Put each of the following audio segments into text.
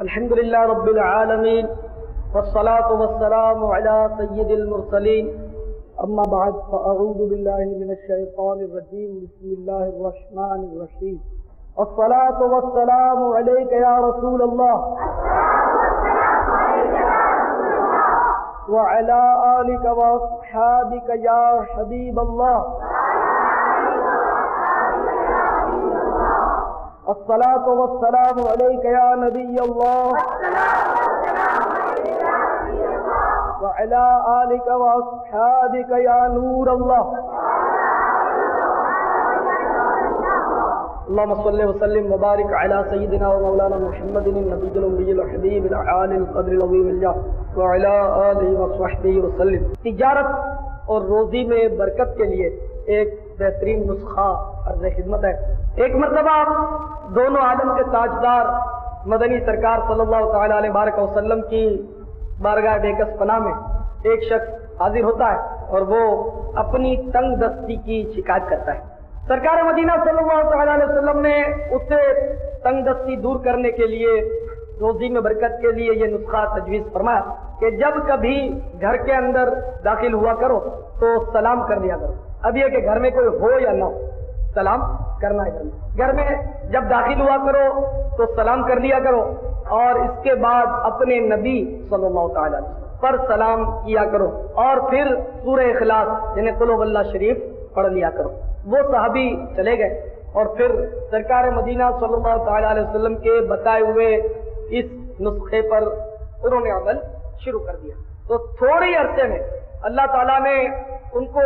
الحمد لله رب العالمين والصلاة والسلام على سيد المرسلين أما بعد فأعوذ بالله من الشيطان الرجيم بسم الله الرحمن الرحيم الصلاة والسلام عليك يا رسول الله وعلى آلك وأصحابك يا حبيب الله الصلاة والسلام عليك يا نبي الله وعلى آلك وأصحابك يا نور الله اللهم صل وسلم وبارك على سيدنا ومولانا محمد النبي الأمي الحبيب العالي القدر العظيم الجاه وعلى آله وصحبه وسلم۔ تجارت اور روزی میں برکت کے لیے ایک بہترین نسخہ عرض خدمت ہے۔ ایک مرتبہ دونوں عالم کے تاجدار مدنی سرکار صلی اللہ تعالی علیہ وآلہ وسلم کی بارگاہ بے کس پناہ میں ایک شخص حاضر ہوتا ہے اور وہ اپنی تنگ دستی کی شکایت کرتا ہے۔ سرکار مدینہ صلی اللہ تعالی علیہ وسلم نے اسے تنگ دستی دور کرنے کے لیے روزی میں برکت کے لیے یہ نسخہ تجویز فرمایا کہ جب کبھی گھر کے اندر داخل ہوا کرو تو سلام کر لیا کرو۔ اب یہ کہ گھر میں کوئی ہو یا نہ ہو سلام کرنا ہے۔ گھر میں جب داخل ہوا کرو تو سلام کر لیا کرو اور اس کے بعد اپنے نبی صلی اللہ تعالی علیہ وسلم پر سلام کیا کرو اور پھر سورہ اخلاص یعنی قل هو اللہ شریف پڑھ لیا کرو۔ وہ صحابی چلے گئے اور پھر سرکار مدینہ صلی اللہ تعالی علیہ وسلم کے بتائے ہوئے اس نسخے پر انہوں نے عمل شروع کر دیا۔ تو تھوڑے عرصے میں اللہ تعالیٰ نے ان کو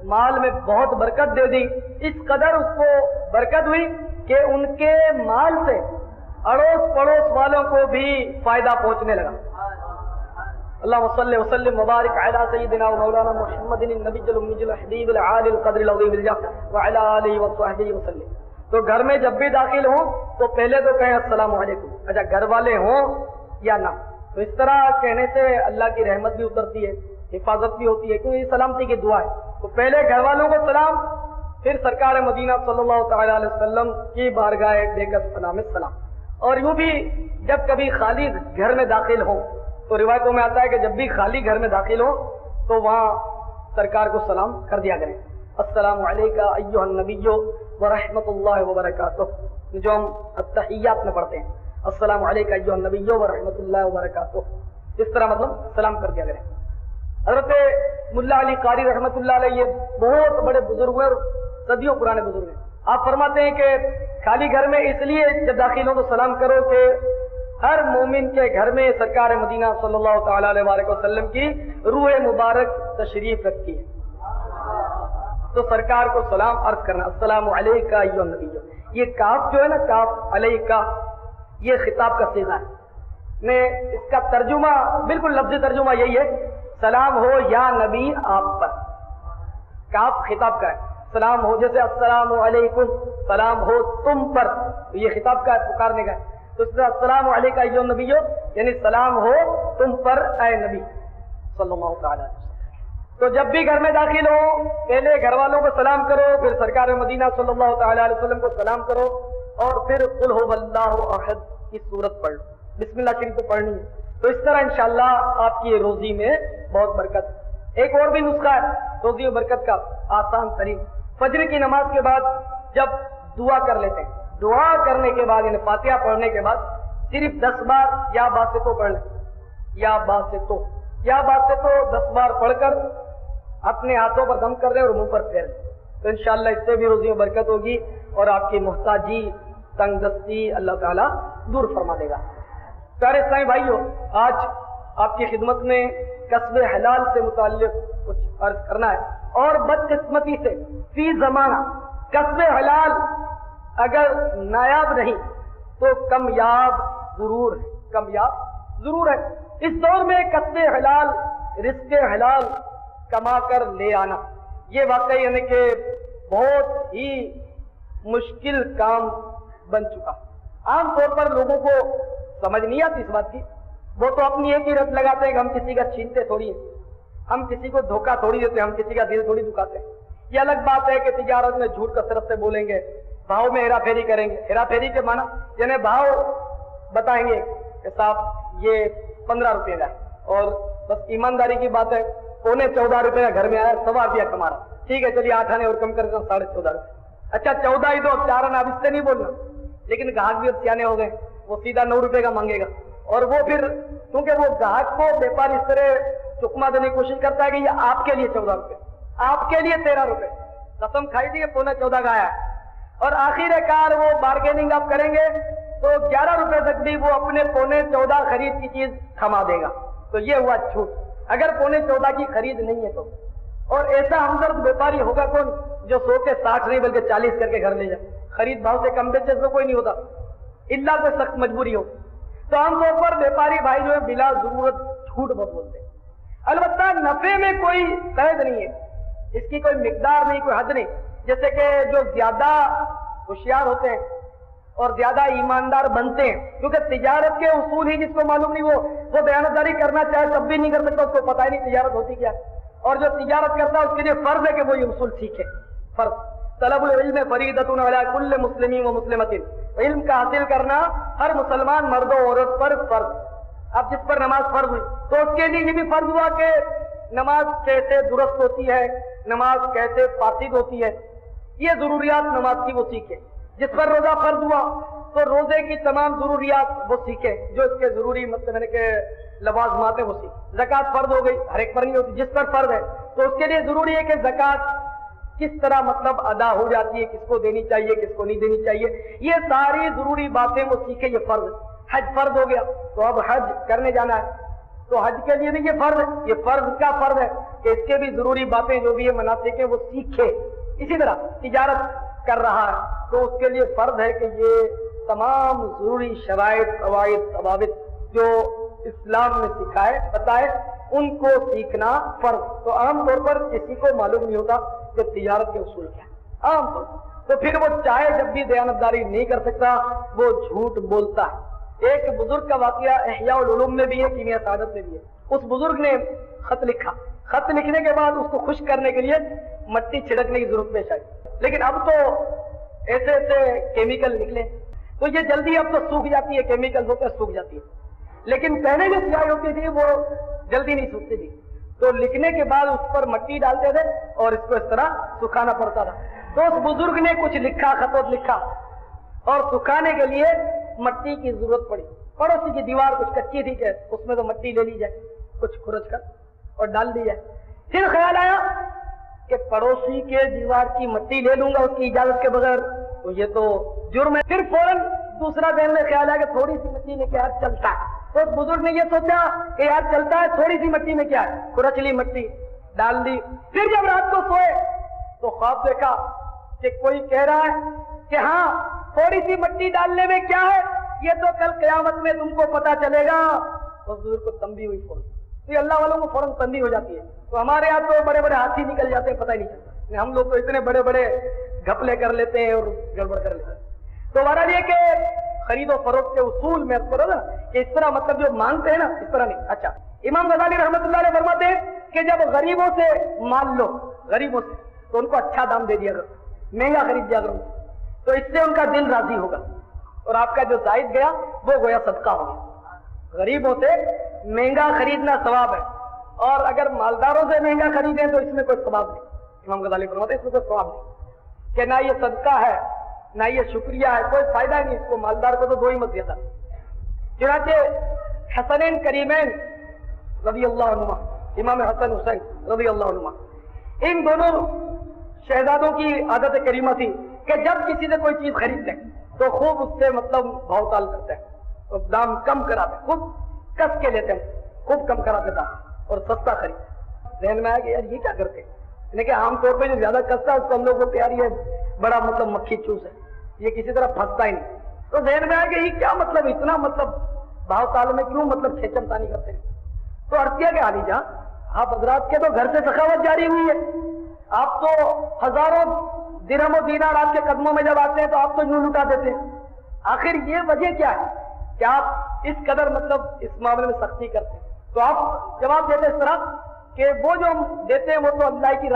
مال میں بہت برکت دے دی۔ اس قدر اس کو برکت ہوئی کہ ان کے مال سے اڑوس پڑوس والوں کو بھی فائدہ پہنچنے لگا۔ اللہم صلی وسلم وبارک علی سیدنا و مولانا محمد النبی الأمی الحبیب العالی القدر العظیم الجاه وعلی آلہ وصحبہ وسلم۔ تو گھر میں جب بھی داخل ہوں تو پہلے تو کہیں السلام علیکم، اچھا گھر والے ہوں یا نہ۔ تو اس طرح کہنے سے اللہ کی رحمت بھی اترتی ہے، حفاظت بھی ہوتی ہے، کیونکہ یہ سلامتی کی دعا ہے۔ تو پہلے گھر والوں کو سلام، پھر سرکار مدینہ صلی اللہ تعالی علیہ وسلم کی بارگاہ بے کس پناہ میں سلام۔ اور یوں بھی جب کبھی خالی گھر میں داخل ہوں تو روایتوں میں آتا ہے کہ جب بھی خالی گھر میں داخل ہوں تو وہاں سرکار کو سلام کر دیا کریں۔ السلام علیکہ ایھا النبی ورحمۃ اللہ وبرکاتہ، جو ہم التحیات میں پڑھتے ہیں، السلام علیکہ ایھا النبی ورحمۃ اللہ وبرکاتہ، اس طرح مطلب سلام کر دیا کریں۔ حضرت ملا علی قاری رحمۃ اللہ علیہ یہ بہت بڑے بزرگ ہیں، صدیوں پرانے بزرگ ہیں۔ آپ فرماتے ہیں کہ خالی گھر میں اس لیے جب داخل ہو تو سلام کرو کہ ہر مومن کے گھر میں سرکار مدینہ صلی اللہ تعالی علیہ وآلہ وسلم کی روح مبارک تشریف رکھی ہے۔ تو سرکار کو سلام عرض کرنا، السلام علیکہ ایھا النبی۔ یہ کاف جو ہے نا، کاف علیکہ، یہ خطاب کا صیغہ ہے۔ اس کا ترجمہ بالکل لفظی ترجمہ یہی ہے، سلام ہو یا نبی آپ پر۔ کاف خطاب کا ہے، سلام ہو جیسے السلام علیکم، سلام ہو تم پر، تو یہ خطاب کا ہے، پکارنے کا ہے۔ تو اس طرح السلام علیکہ ایھا النبی یعنی سلام ہو تم پر اے نبی صلی اللہ تعالی علیہ وسلم۔ تو جب بھی گھر میں داخل ہو پہلے گھر والوں کو سلام کرو، پھر سرکار مدینہ صلی اللہ تعالی علیہ وسلم کو سلام کرو اور پھر قل هو اللہ احد کی سورت پڑھ لو، بسم اللہ شریف کو پڑھنی ہے۔ تو اس طرح انشاءاللہ آپ کی روزی میں بہت برکت ہے۔ ایک اور بھی نسخہ ہے روزی و برکت کا آسان ترین، فجر کی نماز کے بعد جب دعا کر لیتے ہیں، دعا کرنے کے بعد یعنی فاتحہ پڑھنے کے بعد صرف 10 بار یا باسطو پڑھ لیں، یا باسطو 10 بار پڑھ کر اپنے ہاتھوں پر دم کر دیں اور منہ پر پھیر لیں، تو انشاءاللہ اس سے بھی روزی و برکت ہوگی اور آپ کی محتاجی تنگ دستی اللہ تعالیٰ دور فرما دے گا۔ پیارے اسلامی بھائیو، آج آپ کی خدمت میں کسب حلال سے متعلق کچھ عرض کرنا ہے، اور بدقسمتی سے فی زمانہ کسب حلال اگر نایاب نہیں تو کامیاب ضرور ہے۔ اس دور میں کسب حلال، رزق حلال کما کر لے آنا یہ واقعی یعنی کہ بہت ہی مشکل کام بن چکا۔ عام طور پر لوگوں کو سمجھ نہیں آتی اس بات کی، وہ تو اپنی ایک ہی رت لگاتے ہیں کہ ہم کسی کا چھینتے تھوڑی ہیں، ہم کسی کو دھوکہ تھوڑی دیتے ہیں، ہم کسی کا دل تھوڑی دکھاتے ہیں۔ یہ الگ بات ہے کہ تجارت میں جھوٹ کثرت سے بولیں گے، بھاؤ میں ہیرا پھیری کریں گے۔ ہیرا پھیری کے معنی یعنی بھاؤ بتائیں گے کہ صاحب یہ 15 روپے کا ہے اور بس ایمانداری کی بات ہے 14.25 روپے کا گھر میں آیا 1.25 روپیہ کما رہا, ٹھیک ہے چلیے 8 آنے اور کم کر دیتا ہوں 14.5 روپے. اچھا 14 ہی دو 4 آنا, اب اس سے نہیں بولنا. لیکن گاہک بھی اب سیانے ہو گئے, وہ سیدھا 9 روپے کا مانگے گا. اور وہ پھر کیونکہ وہ گاہک کو بیپاری اس طرح چکما دینے کی کوشش کرتا ہے کہ یہ آپ کے لیے 14 روپے, آپ کے لیے 13 روپے, قسم کھائی تھی 14.25 کا آیا. اور آخر کار وہ بارگیننگ آپ کریں گے تو 11 روپے تک بھی وہ اپنے 14.25 خرید کی چیز تھما دے گا. تو یہ ہوا چھوٹ, اگر 14.25 کی خرید نہیں ہے تو. اور ایسا ہمدرد بیپاری ہوگا کون جو 100 کے 60 نہیں بلکہ 40 کر کے گھر لے جائے. خرید بھاؤ سے کم بیچے تو کوئی نہیں ہوتا, الا کوئی سخت مجبوری ہو. تو عام طور پر بیپاری بھائی جو ہے بلا ضرورت جھوٹ بہت بولتے ہیں. البتہ نفع میں کوئی قید نہیں ہے, اس کی کوئی مقدار نہیں, کوئی حد نہیں. جیسے کہ جو زیادہ ہوشیار ہوتے ہیں اور زیادہ ایماندار بنتے ہیں, کیونکہ تجارت کے اصول ہی جس کو معلوم نہیں وہ دیانتداری کرنا چاہے تب بھی نہیں کر سکتا, اس کو پتہ ہی نہیں تجارت ہوتی کیا ہے. اور جو تجارت کرتا ہے اس کے لیے فرض ہے کہ وہ یہ اصول سیکھے. فرض طلب العلم فریضۃ علی کل مسلم و مسلمۃ, علم کا حاصل کرنا ہر مسلمان مرد و عورت پر فرض. اب جس پر نماز فرض ہوئی تو اس کے لیے یہ بھی فرض ہوا کہ نماز کیسے درست ہوتی ہے, نماز کیسے فاسد ہوتی ہے, یہ ضروریات نماز کی وہ سیکھے. جس پر روزہ فرض ہوا تو روزے کی تمام ضروریات وہ سیکھے, جو اس کے ضروری مطلب کہ لوازمات ہیں وہ سیکھے. زکوٰۃ فرض ہو گئی, ہر ایک پر نہیں ہوتی, جس پر فرض ہے تو اس کے لیے ضروری ہے کہ زکوٰۃ کس طرح مطلب ادا ہو جاتی ہے, کس کو دینی چاہیے کس کو نہیں دینی چاہیے, یہ ساری ضروری باتیں وہ سیکھے. یہ فرض ہے. حج فرض ہو گیا تو اب حج کرنے جانا ہے تو حج کے لیے بھی یہ فرض ہے, یہ فرض کا فرض ہے کہ اس کے بھی ضروری باتیں جو بھی ہے مناسک ہیں وہ سیکھے. اسی طرح تجارت کر رہا ہے تو اس کے لیے فرض ہے کہ یہ تمام ضروری شرائط قواعد ضوابط جو اسلام نے سکھائے بتائے ان کو سیکھنا فرض. تو عام طور پر کسی کو معلوم نہیں ہوتا کہ تجارت کے اصول کیا ہے عام طور پر, تو پھر وہ چاہے جب بھی دیانتداری نہیں کر سکتا وہ جھوٹ بولتا ہے. ایک بزرگ کا واقعہ احیاء العلوم میں بھی ہے, کیمیا سعادت میں بھی ہے. اس بزرگ نے خط لکھا, خط لکھنے کے بعد اس کو خشک کرنے کے لیے مٹی چھڑکنے کی ضرورت پیش آئی. لیکن اب تو ایسے ایسے کیمیکل نکلے تو یہ جلدی اب تو سوکھ جاتی ہے, کیمیکل ہوتے ہیں سوکھ جاتی ہے. لیکن پہلے جو سیاہی ہوتی تھی وہ جلدی نہیں سوکھتی تھی, تو لکھنے کے بعد اس پر مٹی ڈالتے تھے اور اس کو اس طرح سکھانا پڑتا تھا. تو اس بزرگ نے کچھ لکھا, خطوط لکھا, اور سکھانے کے لیے مٹی کی ضرورت پڑی. پڑوسی کی دیوار کچھ کچی تھی کہ اس میں تو مٹی لے لی جائے کچھ کھرچ کر اور ڈال دی جائے. پھر خیال آیا کہ پڑوسی کے دیوار کی مٹی لے لوں گا اس کی اجازت کے بغیر تو یہ تو جرم ہے. پھر فوراً دوسرا دن میں خیال آیا کہ تھوڑی سی مٹی میں کیا چلتا ہے, تو اس بزرگ نے یہ سوچا کہ یار چلتا ہے, تھوڑی سی مٹی میں کیا ہے, کھرچ لی مٹی ڈال دی. پھر جب رات کو سوئے تو خواب دیکھا کہ کوئی کہہ رہا ہے کہ ہاں تھوڑی سی مٹی ڈالنے میں کیا ہے, یہ تو کل قیامت میں تم کو پتا چلے گا. تو بزرگ کو تنبیہ ہوئی فوراً, تو یہ اللہ والوں کو فوراً تنبیہ ہو جاتی ہے. تو ہمارے یہاں تو بڑے بڑے ہاتھی نکل جاتے ہیں, پتہ ہی نہیں چلتا. ہم لوگ تو اتنے بڑے بڑے گھپلے کر لیتے ہیں اور گڑبڑ کر لیتے ہیں. تو بہرحال یہ کہ خرید و فروخت کے اصول میں کرو نا کہ اس طرح مطلب جو مانگتے ہیں نا اس طرح نہیں. اچھا, امام غزالی رحمۃ اللہ علیہ فرماتے ہیں کہ جب غریبوں سے مال لو, غریبوں سے, تو ان کو اچھا دام دے دیا کرو, مہنگا خرید دیا کرو, تو اس سے ان کا دل راضی ہوگا اور آپ کا جو زائد گیا وہ گویا صدقہ ہو گیا. غریبوں سے مہنگا خریدنا ثواب ہے, اور اگر مالداروں سے مہنگا خریدیں تو اس میں کوئی ثواب نہیں. امام غزالی فرماتے ہیں اس میں کوئی ثواب نہیں, کہ نہ یہ صدقہ ہے نہ یہ شکریہ ہے, کوئی فائدہ نہیں اس کو, مالدار کو تو دو ہی مت دیتا. چنانچہ حسنین کریمین رضی اللہ عنہما, امام حسن حسین رضی اللہ عنہما, ان دونوں شہزادوں کی عادت کریمہ تھی کہ جب کسی سے کوئی چیز خریدتے تو خوب اس سے مطلب بھاؤ تال کرتے ہیں, اور دام کم کراتے, خوب کس کے لیتے ہیں, خوب کم کراتے دام اور سستا خریدتے. ذہن میں آیا کہ یار یہ کیا کرتے ہیں, یعنی کہ عام طور پہ جو زیادہ کستا ہے اس کو ہم لوگ کو پیاری ہے, بڑا مطلب مکھی چوس ہے, یہ کسی طرح پھنستا ہی نہیں. تو ذہن میں آیا کہ یہ کیا مطلب, اتنا مطلب بھاؤ تال میں کیوں مطلب کھیچم تانی کرتے ہیں. تو عرض کیا کہ علی جان, آپ حضرات کے تو گھر سے سخاوت جاری ہوئی ہے, آپ تو ہزاروں درہم و دینار آپ کے قدموں میں جب آتے ہیں تو آپ تو یوں لٹا دیتے ہیں. آخر یہ وجہ کیا ہے کہ آپ اس قدر مطلب اس معاملے میں سختی کرتے ہیں؟ تو آپ جواب دیتے اس طرح کہ وہ جو ہم دیتے ہیں وہ تو اللہ کی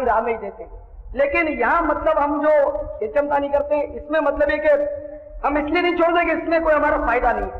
راہ میں ہی دیتے ہیں, لیکن یہاں مطلب ہم جو کھیچم تانی کرتے ہیں اس میں مطلب یہ کہ ہم اس لیے نہیں چھوڑ دیں کہ اس میں کوئی ہمارا فائدہ نہیں ہے,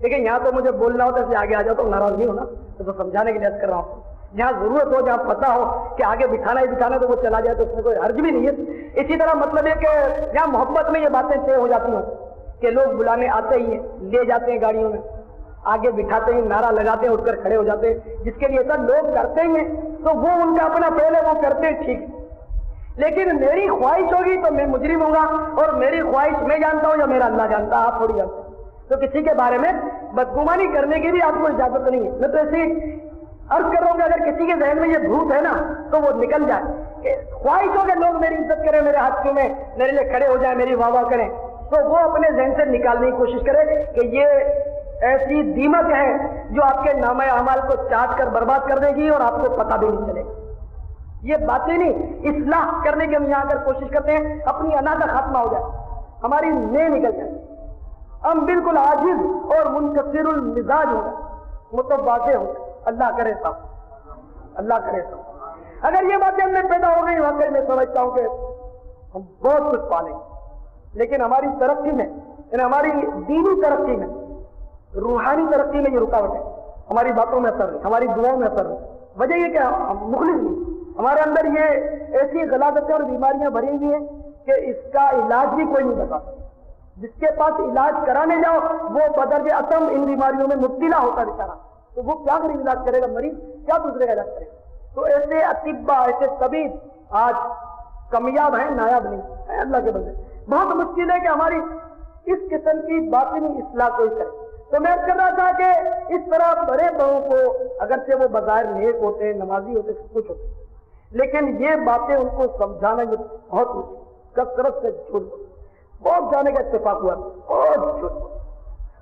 دیکھیں یہاں تو مجھے بولنا ہوتا ہے اس لیے آگے آ جاتا ہوں، ناراض نہیں ہونا، تو سمجھانے کے لیے عرض کر رہا ہوں. جہاں ضرورت ہو، جہاں پتہ ہو کہ آگے بٹھانا ہی بٹھانا تو وہ چلا جائے تو اس میں کوئی حرج بھی نہیں ہے. اسی طرح مطلب ہے کہ جہاں محبت میں یہ باتیں طے ہو جاتی ہوں کہ لوگ بلانے آتے ہی ہیں، لے جاتے ہیں گاڑیوں میں، آگے بٹھاتے ہیں، نعرہ لگاتے ہیں، اٹھ کر کھڑے ہو جاتے ہیں، جس کے لیے ایسا لوگ کرتے ہی ہیں تو وہ ان کا اپنا پہلے وہ کرتے ہیں ٹھیک. لیکن میری خواہش ہوگی تو میں مجرم ہوں گا، اور میری خواہش میں جانتا ہوں یا میرا اللہ جانتا، آپ تھوڑی جانتے. تو کسی کے بارے میں بدگمانی کرنے کی بھی آپ کو اجازت نہیں ہے. میں تو ایسے عرض کر رہا ہوں کہ اگر کسی کے ذہن میں یہ بھوت ہے نا تو وہ نکل جائے کہ خواہش ہو کہ لوگ میری عزت کریں، میرے ہاتھ کیوں میں میرے لیے کھڑے ہو جائیں، میری واہ واہ کریں، تو وہ اپنے ذہن سے نکالنے کی کوشش کرے کہ یہ ایسی دیمک ہے جو آپ کے نامہ اعمال کو چاٹ کر برباد کر دے گی اور آپ کو پتہ بھی نہیں چلے گا. یہ باتیں نہیں، اصلاح کرنے کی ہم یہاں کر کوشش کرتے ہیں اپنی انا کا خاتمہ ہو جائے، ہماری نے نکل جائے، ہم بالکل عاجز اور منکسر المزاج ہو جائے، متواضع ہو جائے. اللہ کرے صاحب، اللہ کرے صاحب. اگر یہ باتیں ہم نے پیدا ہو گئی واقعی میں سمجھتا ہوں کہ ہم بہت کچھ پالیں گے. لیکن ہماری ترقی میں، یعنی ہماری دینی ترقی میں، روحانی ترقی میں یہ رکاوٹ ہے. ہماری باتوں میں اثر نہیں، ہماری دعاؤں میں اثر نہیں. وجہ یہ کہ ہم مخلص نہیں، ہمارے اندر یہ ایسی غلاظتیں اور بیماریاں بھری ہوئی ہیں کہ اس کا علاج بھی کوئی نہیں بتا. جس کے پاس علاج کرانے جاؤ وہ بدرجہ اتم ان بیماریوں میں مبتلا ہوتا بیچارہ، تو وہ کیا غریب علاج کرے گا؟ مریض کیا دوسرے کا علاج کرے گا؟ تو ایسے اطباء، ایسے طبیب آج کامیاب ہیں، نایاب نہیں ہیں. اللہ کے بندے بہت مشکل ہے کہ ہماری اس قسم کی باطنی اصلاح کوئی کرے. تو میں کہہ رہا تھا کہ اس طرح بڑے بڑوں کو اگرچہ وہ بظاہر نیک ہوتے، نمازی ہوتے، سب کچھ ہوتے، لیکن یہ باتیں ان کو سمجھانا یہ بہت مشکل، کثرت سے جھوٹ بہت جانے کا اتفاق ہوا، بہت جھوٹ.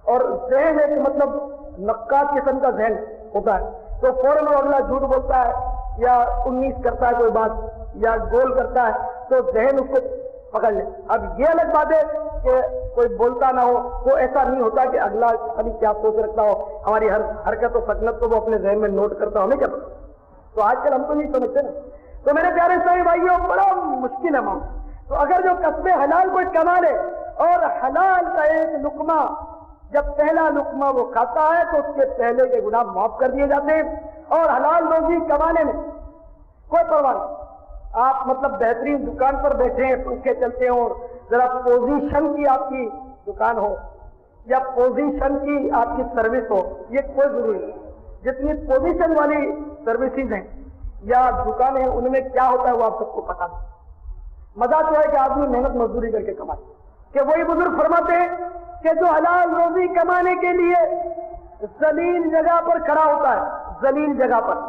اور ذہن ایک مطلب نقاد قسم کا ذہن ہوتا ہے، تو فوراً وہ اگلا جھوٹ بولتا ہے یا 19 کرتا ہے کوئی بات یا گول کرتا ہے تو ذہن اس کو پکڑ لے. اب یہ الگ بات ہے کہ کوئی بولتا نہ ہو، تو ایسا نہیں ہوتا کہ اگلا ابھی کیا سوچ رکھتا ہو، ہماری ہر حرکت و سکنت کو وہ اپنے ذہن میں نوٹ کرتا ہو، ہمیں کیا پتا. تو آج کل ہم تو نہیں سمجھتے نا. تو میرے پیارے اسلامی بھائیوں بڑا مشکل ہے معاملہ. تو اگر جو کسب حلال کوئی کما لے اور حلال کا ایک لقمہ، جب پہلا لقمہ وہ کھاتا ہے تو اس کے پہلے کے گناہ معاف کر دیے جاتے ہیں، اور حلال روزی کمانے میں کوئی پرواہ نہیں. آپ مطلب بہترین دکان پر بیٹھے ہیں، پنکھے چلتے ہوں، ذرا پوزیشن کی آپ کی دکان ہو یا پوزیشن کی آپ کی سروس ہو، یہ کوئی ضروری نہیں. جتنی پوزیشن والی سروسز ہیں یا دکانیں ہیں ان میں کیا ہوتا ہے وہ آپ سب کو پتا نہیں. مزہ تو ہے کہ آدمی محنت مزدوری کر کے کمائے. کہ وہی بزرگ فرماتے ہیں کہ جو حلال روزی کمانے کے لیے ذلیل جگہ پر کھڑا ہوتا ہے، ذلیل جگہ پر،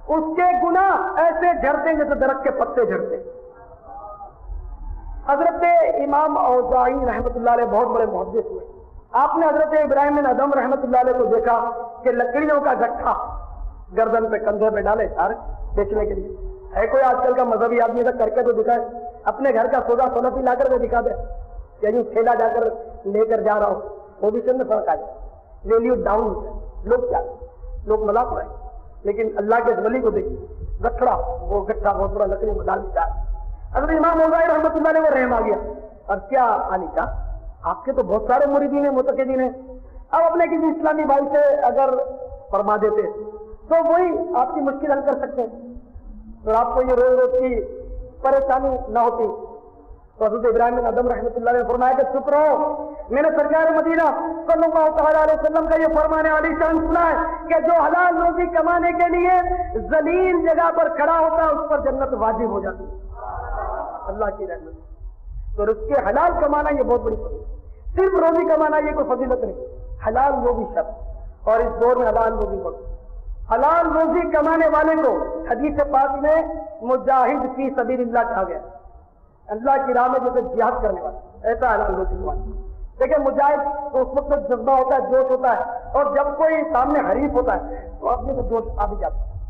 اس کے گناہ ایسے جھڑتے ہیں جیسے درخت کے پتے جھڑتے ہیں. حضرت امام اوزاعی رحمۃ اللہ علیہ بہت بڑے محدث ہوئے. آپ نے حضرت ابراہیم بن ادم رحمۃ اللہ علیہ کو دیکھا کہ لکڑیوں کا گٹھا گردن پہ کندھے پہ ڈالے سارے بیچنے کے لیے. ہے کوئی آج کل کا مذہبی آدمی تک کر کے تو دکھائے، اپنے گھر کا سودا سلفی لا کر کے دکھا دے، یعنی ٹھیلا جا کر لے کر جا رہا ہو. پوزیشن میں فرق آ جائے، ویلیو ڈاؤن ہو جائے. لوگ کیا لوگ مذاق اڑائیں، لیکن اللہ کے ولی کو دیکھیے گٹھڑا، وہ گٹھا بہت بڑا لکڑی میں ڈال دیا. حضرت امام اوزاعی رحمۃ اللہ علیہ وہ رحم آ گیا. اور کیا آنی کا آپ کے تو بہت سارے مریدین ہیں، متقدین ہیں، اب اپنے کسی اسلامی بھائی سے اگر فرما دیتے تو وہی آپ کی مشکل حل کر سکتے ہیں اور آپ کو یہ روز روز کی پریشانی نہ ہوتی. تو حضرت ابراہیم بن ادم رحمۃ اللہ نے فرمایا کہ چپ رہو، میں نے سرکار مدینہ صلی اللہ تعالیٰ علیہ وسلم کا یہ فرمانے علی شان سنا ہے کہ جو حلال روزی کمانے کے لیے ذلیل جگہ پر کھڑا ہوتا ہے اس پر جنت واجب ہو جاتی ہے اللہ کی رحمت. تو رزق حلال کمانا یہ بہت بڑی فضیلت، صرف روزی کمانا یہ کوئی فضیلت نہیں، حلال وہ بھی شرط. اور اس دور میں حلال روزی بہت، حلال روزی کمانے والے کو حدیث پاک میں مجاہد فی سبیل اللہ کہا گیا، اللہ کی راہ میں جیسے جہاد کرنے والا، ایسا حلال روزی کمانا. دیکھیں مجاہد تو اس وقت جذبہ ہوتا ہے، جوش ہوتا ہے، اور جب کوئی سامنے حریف ہوتا ہے تو اپنے کو جوش آ بھی جاتا ہے.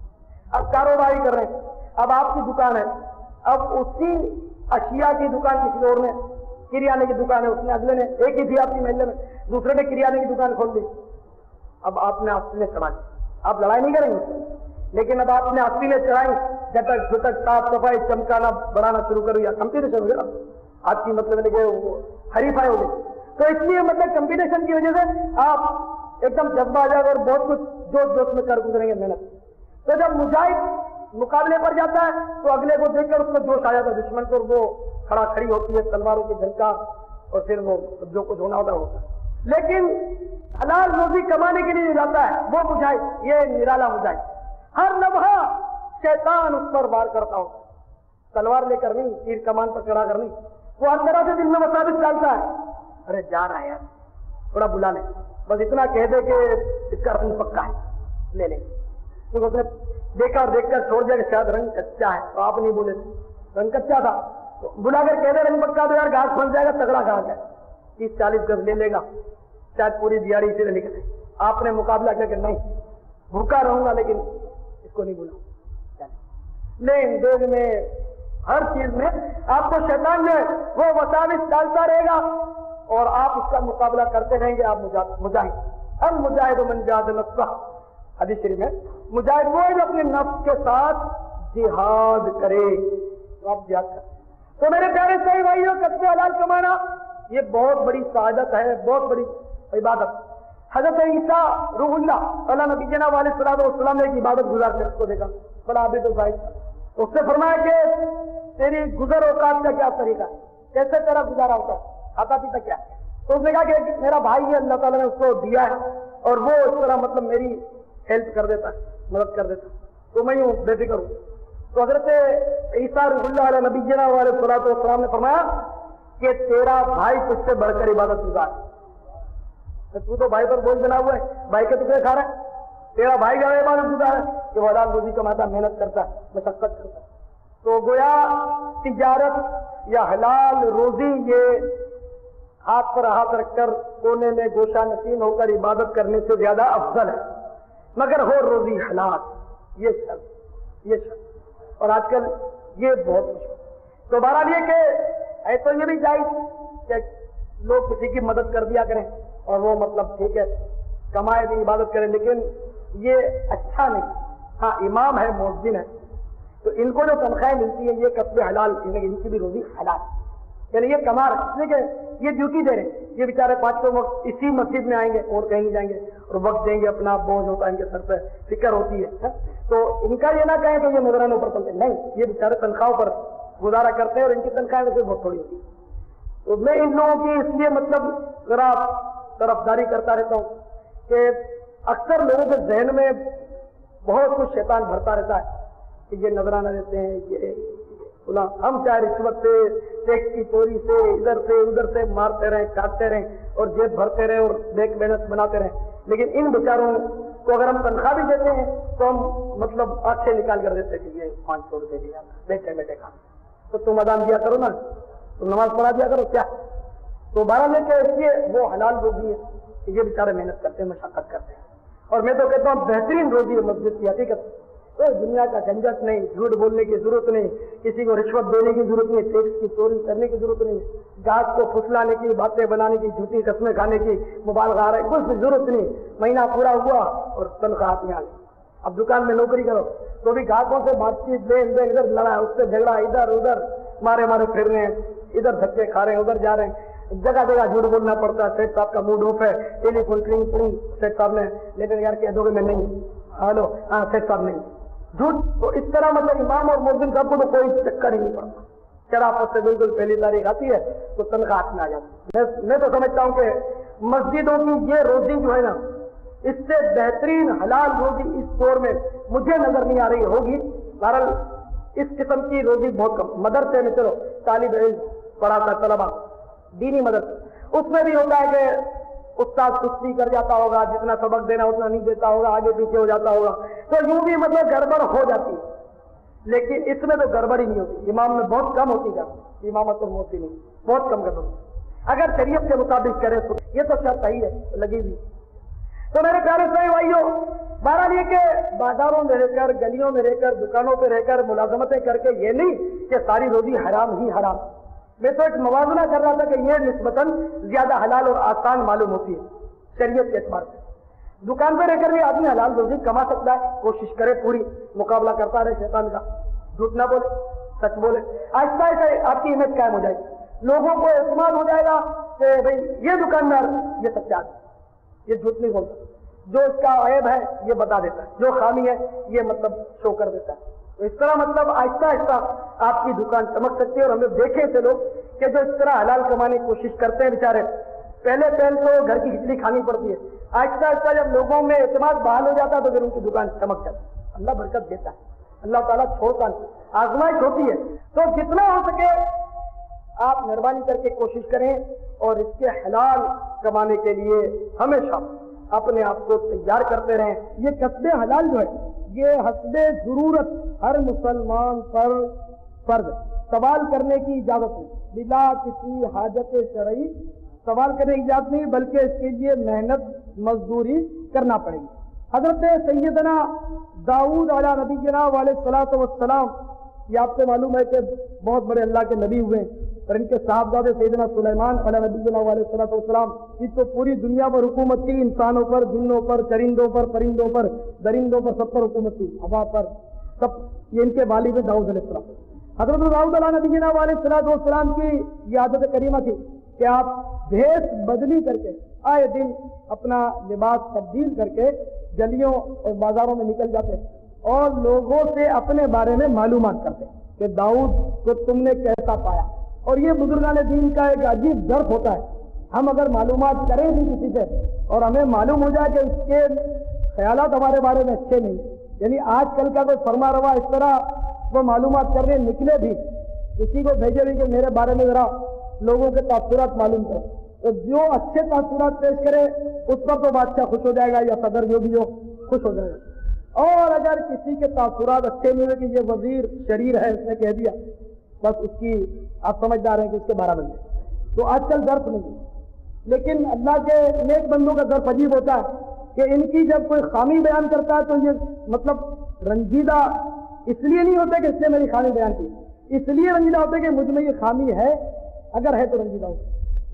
اب کاروباری کر رہے ہیں، اب آپ کی دکان ہے، اب اسی اشیاء کی دکان کسی اور نے، کریانے کی دکان ہے، اس نے اگلے نے ایک ہی تھی آپ کی محلے میں، دوسرے نے کریانے کی دکان کھول دی. اب آپ نے آستینیں چڑھا دی، آپ لڑائی نہیں کریں گے، لیکن اب آپ نے آستینیں چڑھائی، جھٹک جھٹک صاف صفائی چمکانا بڑھانا شروع کرو یا کمپٹیشن ہو گیا آپ کی، مطلب کہ حریفائی ہو گئی. تو اس لیے مطلب کمپٹیشن کی وجہ سے آپ ایک دم جذبہ آ جائے گا اور بہت کچھ جوش جوش میں کر گزریں گے محنت. تو جب مجاہد مقابلے پر جاتا ہے تو اگلے کو دیکھ کر اس کو جوش آ جاتا ہے دشمن کو, اور وہ کھڑی ہوتی ہے تلواروں کی جھنکار, اور پھر وہ جو کچھ ہونا ہوتا ہے. لیکن حلال روزی کمانے کے لیے جاتا ہے وہ مجاہد, یہ نرالا مجاہد, ہر لمحہ شیطان اس پر وار کرتا ہو, تلوار لے کر نہیں, تیر کمان پر چڑھا کر نہیں, وہ ہر طرح سے دل میں مصابیح ڈالتا ہے. ارے جا رہا ہے یار, تھوڑا بلا لے, بس اتنا کہہ دے کہ اس کا رنگ پکا ہے, لے لیں. کیونکہ اس نے دیکھا اور دیکھ کر چھوڑ دیا کہ شاید رنگ کچا ہے, تو آپ نہیں بولے رنگ کچا تھا, تو بلا کر کہہ دے رنگ پکا تو یار گھاس پھنس جائے گا, تگڑا گھاس ہے, 30-40 گز لے لے گا, شاید پوری دیہڑی اسی سے نکلے. آپ نے مقابلہ کیا کہ نہیں, بھوکا رہوں گا لیکن اس کو نہیں بولا. لین دین میں ہر چیز میں آپ کو شیطان جو ہے وہ وساوس ڈالتا رہے گا, اور آپ اس کا مقابلہ کرتے رہیں گے. آپ مجاہد, اب مجاہد من جاہد نفسہ, حدیث شریف میں مجاہد وہ ہے جو اپنے نفس کے ساتھ جہاد کرے. آپ جہاد کریں. تو میرے پیارے صحیح بھائیوں, کسب حلال کمانا یہ بہت بڑی سعادت ہے, بہت بڑی عبادت. حضرت عیسیٰ روح اللہ اللہ نبی جناب علیہ السلام نے ایک عبادت گزار کر اس کو دیکھا, بڑا عابد و زاہد. اس سے فرمایا کہ تیری گزر اوقات کا کیا طریقہ ہے, کیسے تیرا گزارا ہوتا ہے, کھاتا پیتا کیا ہے. تو اس نے کہا کہ میرا بھائی ہے, اللہ تعالیٰ نے اس کو دیا ہے, اور وہ اس طرح مطلب میری ہیلپ کر دیتا ہے, مدد کر دیتا ہے, تو میں یوں بے فکر ہوں. تو حضرت عیسیٰ روح اللہ علیہ نبی جناب علیہ السلام نے فرمایا کہ تیرا بھائی تجھ سے بڑھ کر عبادت گزار ہے. تو تو بھائی پر بوجھ بنا ہوا ہے, بھائی کے ٹکڑے کھا رہا ہے, تیرا بھائی کا عبادت گزار ہے کہ وہ حلال روزی کماتا, محنت کرتا ہے, مشقت کرتا ہے. تو گویا تجارت یا حلال روزی یہ ہاتھ پر ہاتھ رکھ کر کونے میں گوشہ نشین ہو کر عبادت کرنے سے زیادہ افضل ہے, مگر ہو روزی حلال, یہ شرط. اور آج کل یہ بہت مشکل. تو بہرحال یہ کہ ہے تو یہ بھی جائز کہ لوگ کسی کی مدد کر دیا کریں, اور وہ مطلب ٹھیک ہے کمائے بھی عبادت کریں, لیکن یہ اچھا نہیں. ہاں امام ہے, مؤذن ہے, تو ان کو جو تنخواہیں ملتی ہے یہ کسب حلال, ان کی بھی روزی حلال, یعنی یہ کما رہے, اس لیے کہ یہ ڈیوٹی دے رہے ہیں. یہ بیچارے 5 وقت اسی مسجد میں آئیں گے اور کہیں نہیں جائیں گے, اور وقت دیں گے, اپنا بوجھ ہوتا ہے ان کے سر پہ, فکر ہوتی ہے. تو ان کا یہ نہ کہیں کہ یہ نظرانوں پر چلتے, نہیں, یہ بیچارے تنخواہوں پر گزارا کرتے ہیں, اور ان کی تنخواہیں ویسے بہت تھوڑی ہوتی ہے. تو میں ان لوگوں کی اس لیے مطلب ذرا طرفداری کرتا رہتا ہوں کہ اکثر لوگوں کے ذہن میں بہت کچھ شیطان بھرتا رہتا ہے کہ یہ نظرانہ دیتے ہیں, یہ ہم چاہے رشوت سے, ٹیکس کی چوری سے, ادھر سے مارتے رہیں, کاٹتے رہیں, اور جیب بھرتے رہیں, اور بیک بیلنس بناتے رہیں, لیکن ان بیچاروں کو اگر ہم تنخواہ بھی دیتے ہیں تو ہم مطلب آنکھیں نکال کر دیتے ہیں کہ یہ 500 روپے دیا, بیٹھے کھا, تو تم اذان دیا کرو نا, تم نماز پڑھا دیا کرو کیا. تو 12 میں کہ اس لیے وہ حلال روزی ہے کہ یہ بیچارے محنت کرتے ہیں, مشقت کرتے ہیں. اور میں تو کہتا ہوں بہترین روزی ہے مسجد کی حقیقت. کوئی دنیا کا جھنجھٹ نہیں, جھوٹ بولنے کی ضرورت نہیں, کسی کو رشوت دینے کی ضرورت نہیں, ٹیکس کی چوری کرنے کی ضرورت نہیں, گاہک کو پھسلانے کی, باتیں بنانے کی, جھوٹی قسمیں کھانے کی, مبالغہ رہا ہے, کچھ ضرورت نہیں. مہینہ پورا ہوا اور تنخواہ ہاتھ میں آ گئی. اب دکان میں نوکری کرو تو بھی گاہکوں سے بات چیت, لین دین, ادھر لڑا, اس سے جھگڑا, ادھر ادھر مارے پھر رہے ہیں, ادھر دھکے کھا رہے ہیں, ادھر جا رہے ہیں, جگہ جگہ جھوٹ بولنا پڑتا ہے. سیٹ صاحب کا موڈ آف ہے, ٹیلی فون ٹرنگ سیٹ صاحب نے, لیکن یار کہہ دو گے میں نہیں, ہلو ہاں سیٹ صاحب نہیں, جھوٹ. تو اس طرح مطلب امام اور مؤذن صاحب کو تو کوئی چکر ہی نہیں پڑتا, شرافت سے بالکل پہلی تاریخ آتی ہے تو تنخواہ ہاتھ میں آ جاتی. میں تو سمجھتا ہوں کہ مسجدوں کی یہ روزی جو ہے نا, اس سے بہترین حلال روزی اس دور میں مجھے نظر نہیں آ رہی ہوگی. بہرحال اس قسم کی روزی بہت کم. مدرسے میں چلو طالب علم پڑھاتا طلبا, دینی مدرسہ, اس میں بھی ہوتا ہے کہ استاد سستی کر جاتا ہوگا, جتنا سبق دینا اتنا نہیں دیتا ہوگا, آگے پیچھے ہو جاتا ہوگا, تو یوں بھی مطلب گڑبڑ ہو جاتی ہے. لیکن اس میں تو گڑبڑ ہی نہیں ہوتی, امام میں بہت کم ہوتی جاتی, امامت میں ہوتی نہیں, بہت کم گڑبڑ. اگر شریعت کے مطابق کرے تو یہ تو شرط صحیح ہے, لگی ہوئی. تو میرے پیارے صحیح بھائیوں, بہرحال یہ کہ بازاروں میں رہ کر, گلیوں میں رہ کر, دکانوں پہ رہ کر ملازمتیں کر کے یہ نہیں کہ ساری روزی حرام ہی حرام. میں تو ایک موازنہ کر رہا تھا کہ یہ نسبتاً زیادہ حلال اور آسان معلوم ہوتی ہے شریعت کے اعتبار سے. دکان پہ رہ کر بھی آدمی حلال روزی کما سکتا ہے, کوشش کرے پوری, مقابلہ کرتا رہے شیطان کا, جھوٹ نہ بولے, سچ بولے. آہستہ آہستہ آپ کی امیج قائم ہو جائے گی, لوگوں کو اعتماد ہو جائے گا کہ بھائی یہ دکاندار یہ سچا ہے, یہ جھوٹ نہیں بولتا. جو اس کا عیب ہے یہ بتا دیتا ہے, جو خامی ہے یہ مطلب شو کر دیتا ہے. تو اس طرح مطلب آہستہ آہستہ آپ کی دکان چمک سکتی ہے. اور ہم نے دیکھے تھے لوگ کہ جو اس طرح حلال کمانے کی کوشش کرتے ہیں بیچارے, پہلے تو گھر کی کھچڑی کھانی پڑتی ہے, آہستہ آہستہ جب لوگوں میں اعتماد بحال ہو جاتا ہے تو پھر ان کی دکان چمک جاتی ہے. اللہ برکت دیتا ہے, اللہ تعالیٰ چھوڑتا نہیں, آزمائش ہوتی ہے. تو جتنا ہو سکے آپ مہربانی کر کے کوشش کریں اور اس کے حلال کمانے کے لیے ہمیشہ اپنے آپ کو تیار کرتے رہیں. یہ کسب حلال جو ہے یہ حسب ضرورت ہر مسلمان پر فرض ہے. سوال کرنے کی اجازت نہیں, بلا کسی حاجت شرعی سوال کرنے کی اجازت نہیں, بلکہ اس کے لیے محنت مزدوری کرنا پڑے گی. حضرت سیدنا داؤد علیہ نبینا علیہ الصلوۃ والسلام, یہ آپ سے معلوم ہے کہ بہت بڑے اللہ کے نبی ہوئے, اور ان کے صاحبزادے سیدنا سلیمان علیہ نبینا علیہ الصلوۃ والسلام, اس تو پوری دنیا پر حکومت تھی, انسانوں پر, جنوں پر, چرندوں پر, پرندوں پر, درندوں پر, سب پر حکومت تھی, ہوا پر, سب. یہ ان کے والد داؤد علیہ السلام. حضرت داؤد علیہ نبینا علیہ الصلوۃ والسلام کی یہ عادت کریمہ تھی کہ آپ بھیس بدلی کر کے آئے دن اپنا لباس تبدیل کر کے گلیوں اور بازاروں میں نکل جاتے اور لوگوں سے اپنے بارے میں معلومات کرتے کہ داؤد کو تم نے کیسا پایا. اور یہ بزرگان دین کا ایک عجیب ظرف ہوتا ہے. ہم اگر معلومات کریں بھی کسی سے اور ہمیں معلوم ہو جائے کہ اس کے خیالات ہمارے بارے میں اچھے نہیں, یعنی آج کل کا کوئی فرما روا اس طرح وہ معلومات کرنے نکلے بھی, کسی کو بھیجے بھی کہ میرے بارے میں ذرا لوگوں کے تاثرات معلوم کرو, تو جو اچھے تاثرات پیش کرے اس پر تو بادشاہ خوش ہو جائے گا یا صدر جو بھی ہو خوش ہو جائے گا. اور اگر کسی کے تاثرات اچھے نہیں ہوئے کہ یہ وزیر شریر ہے, اس نے کہہ دیا, بس اس کی آپ سمجھدار ہیں کہ اس کے 12 بندے. تو آج کل ظرف نہیں ہے, لیکن اللہ کے نیک بندوں کا ظرف عجیب ہوتا ہے کہ ان کی جب کوئی خامی بیان کرتا ہے تو یہ مطلب رنجیدہ اس لیے نہیں ہوتا کہ اس نے میری خامی بیان کی, اس لیے رنجیدہ ہوتا ہے کہ مجھ میں یہ خامی ہے, اگر ہے تو رنجیدہ ہو,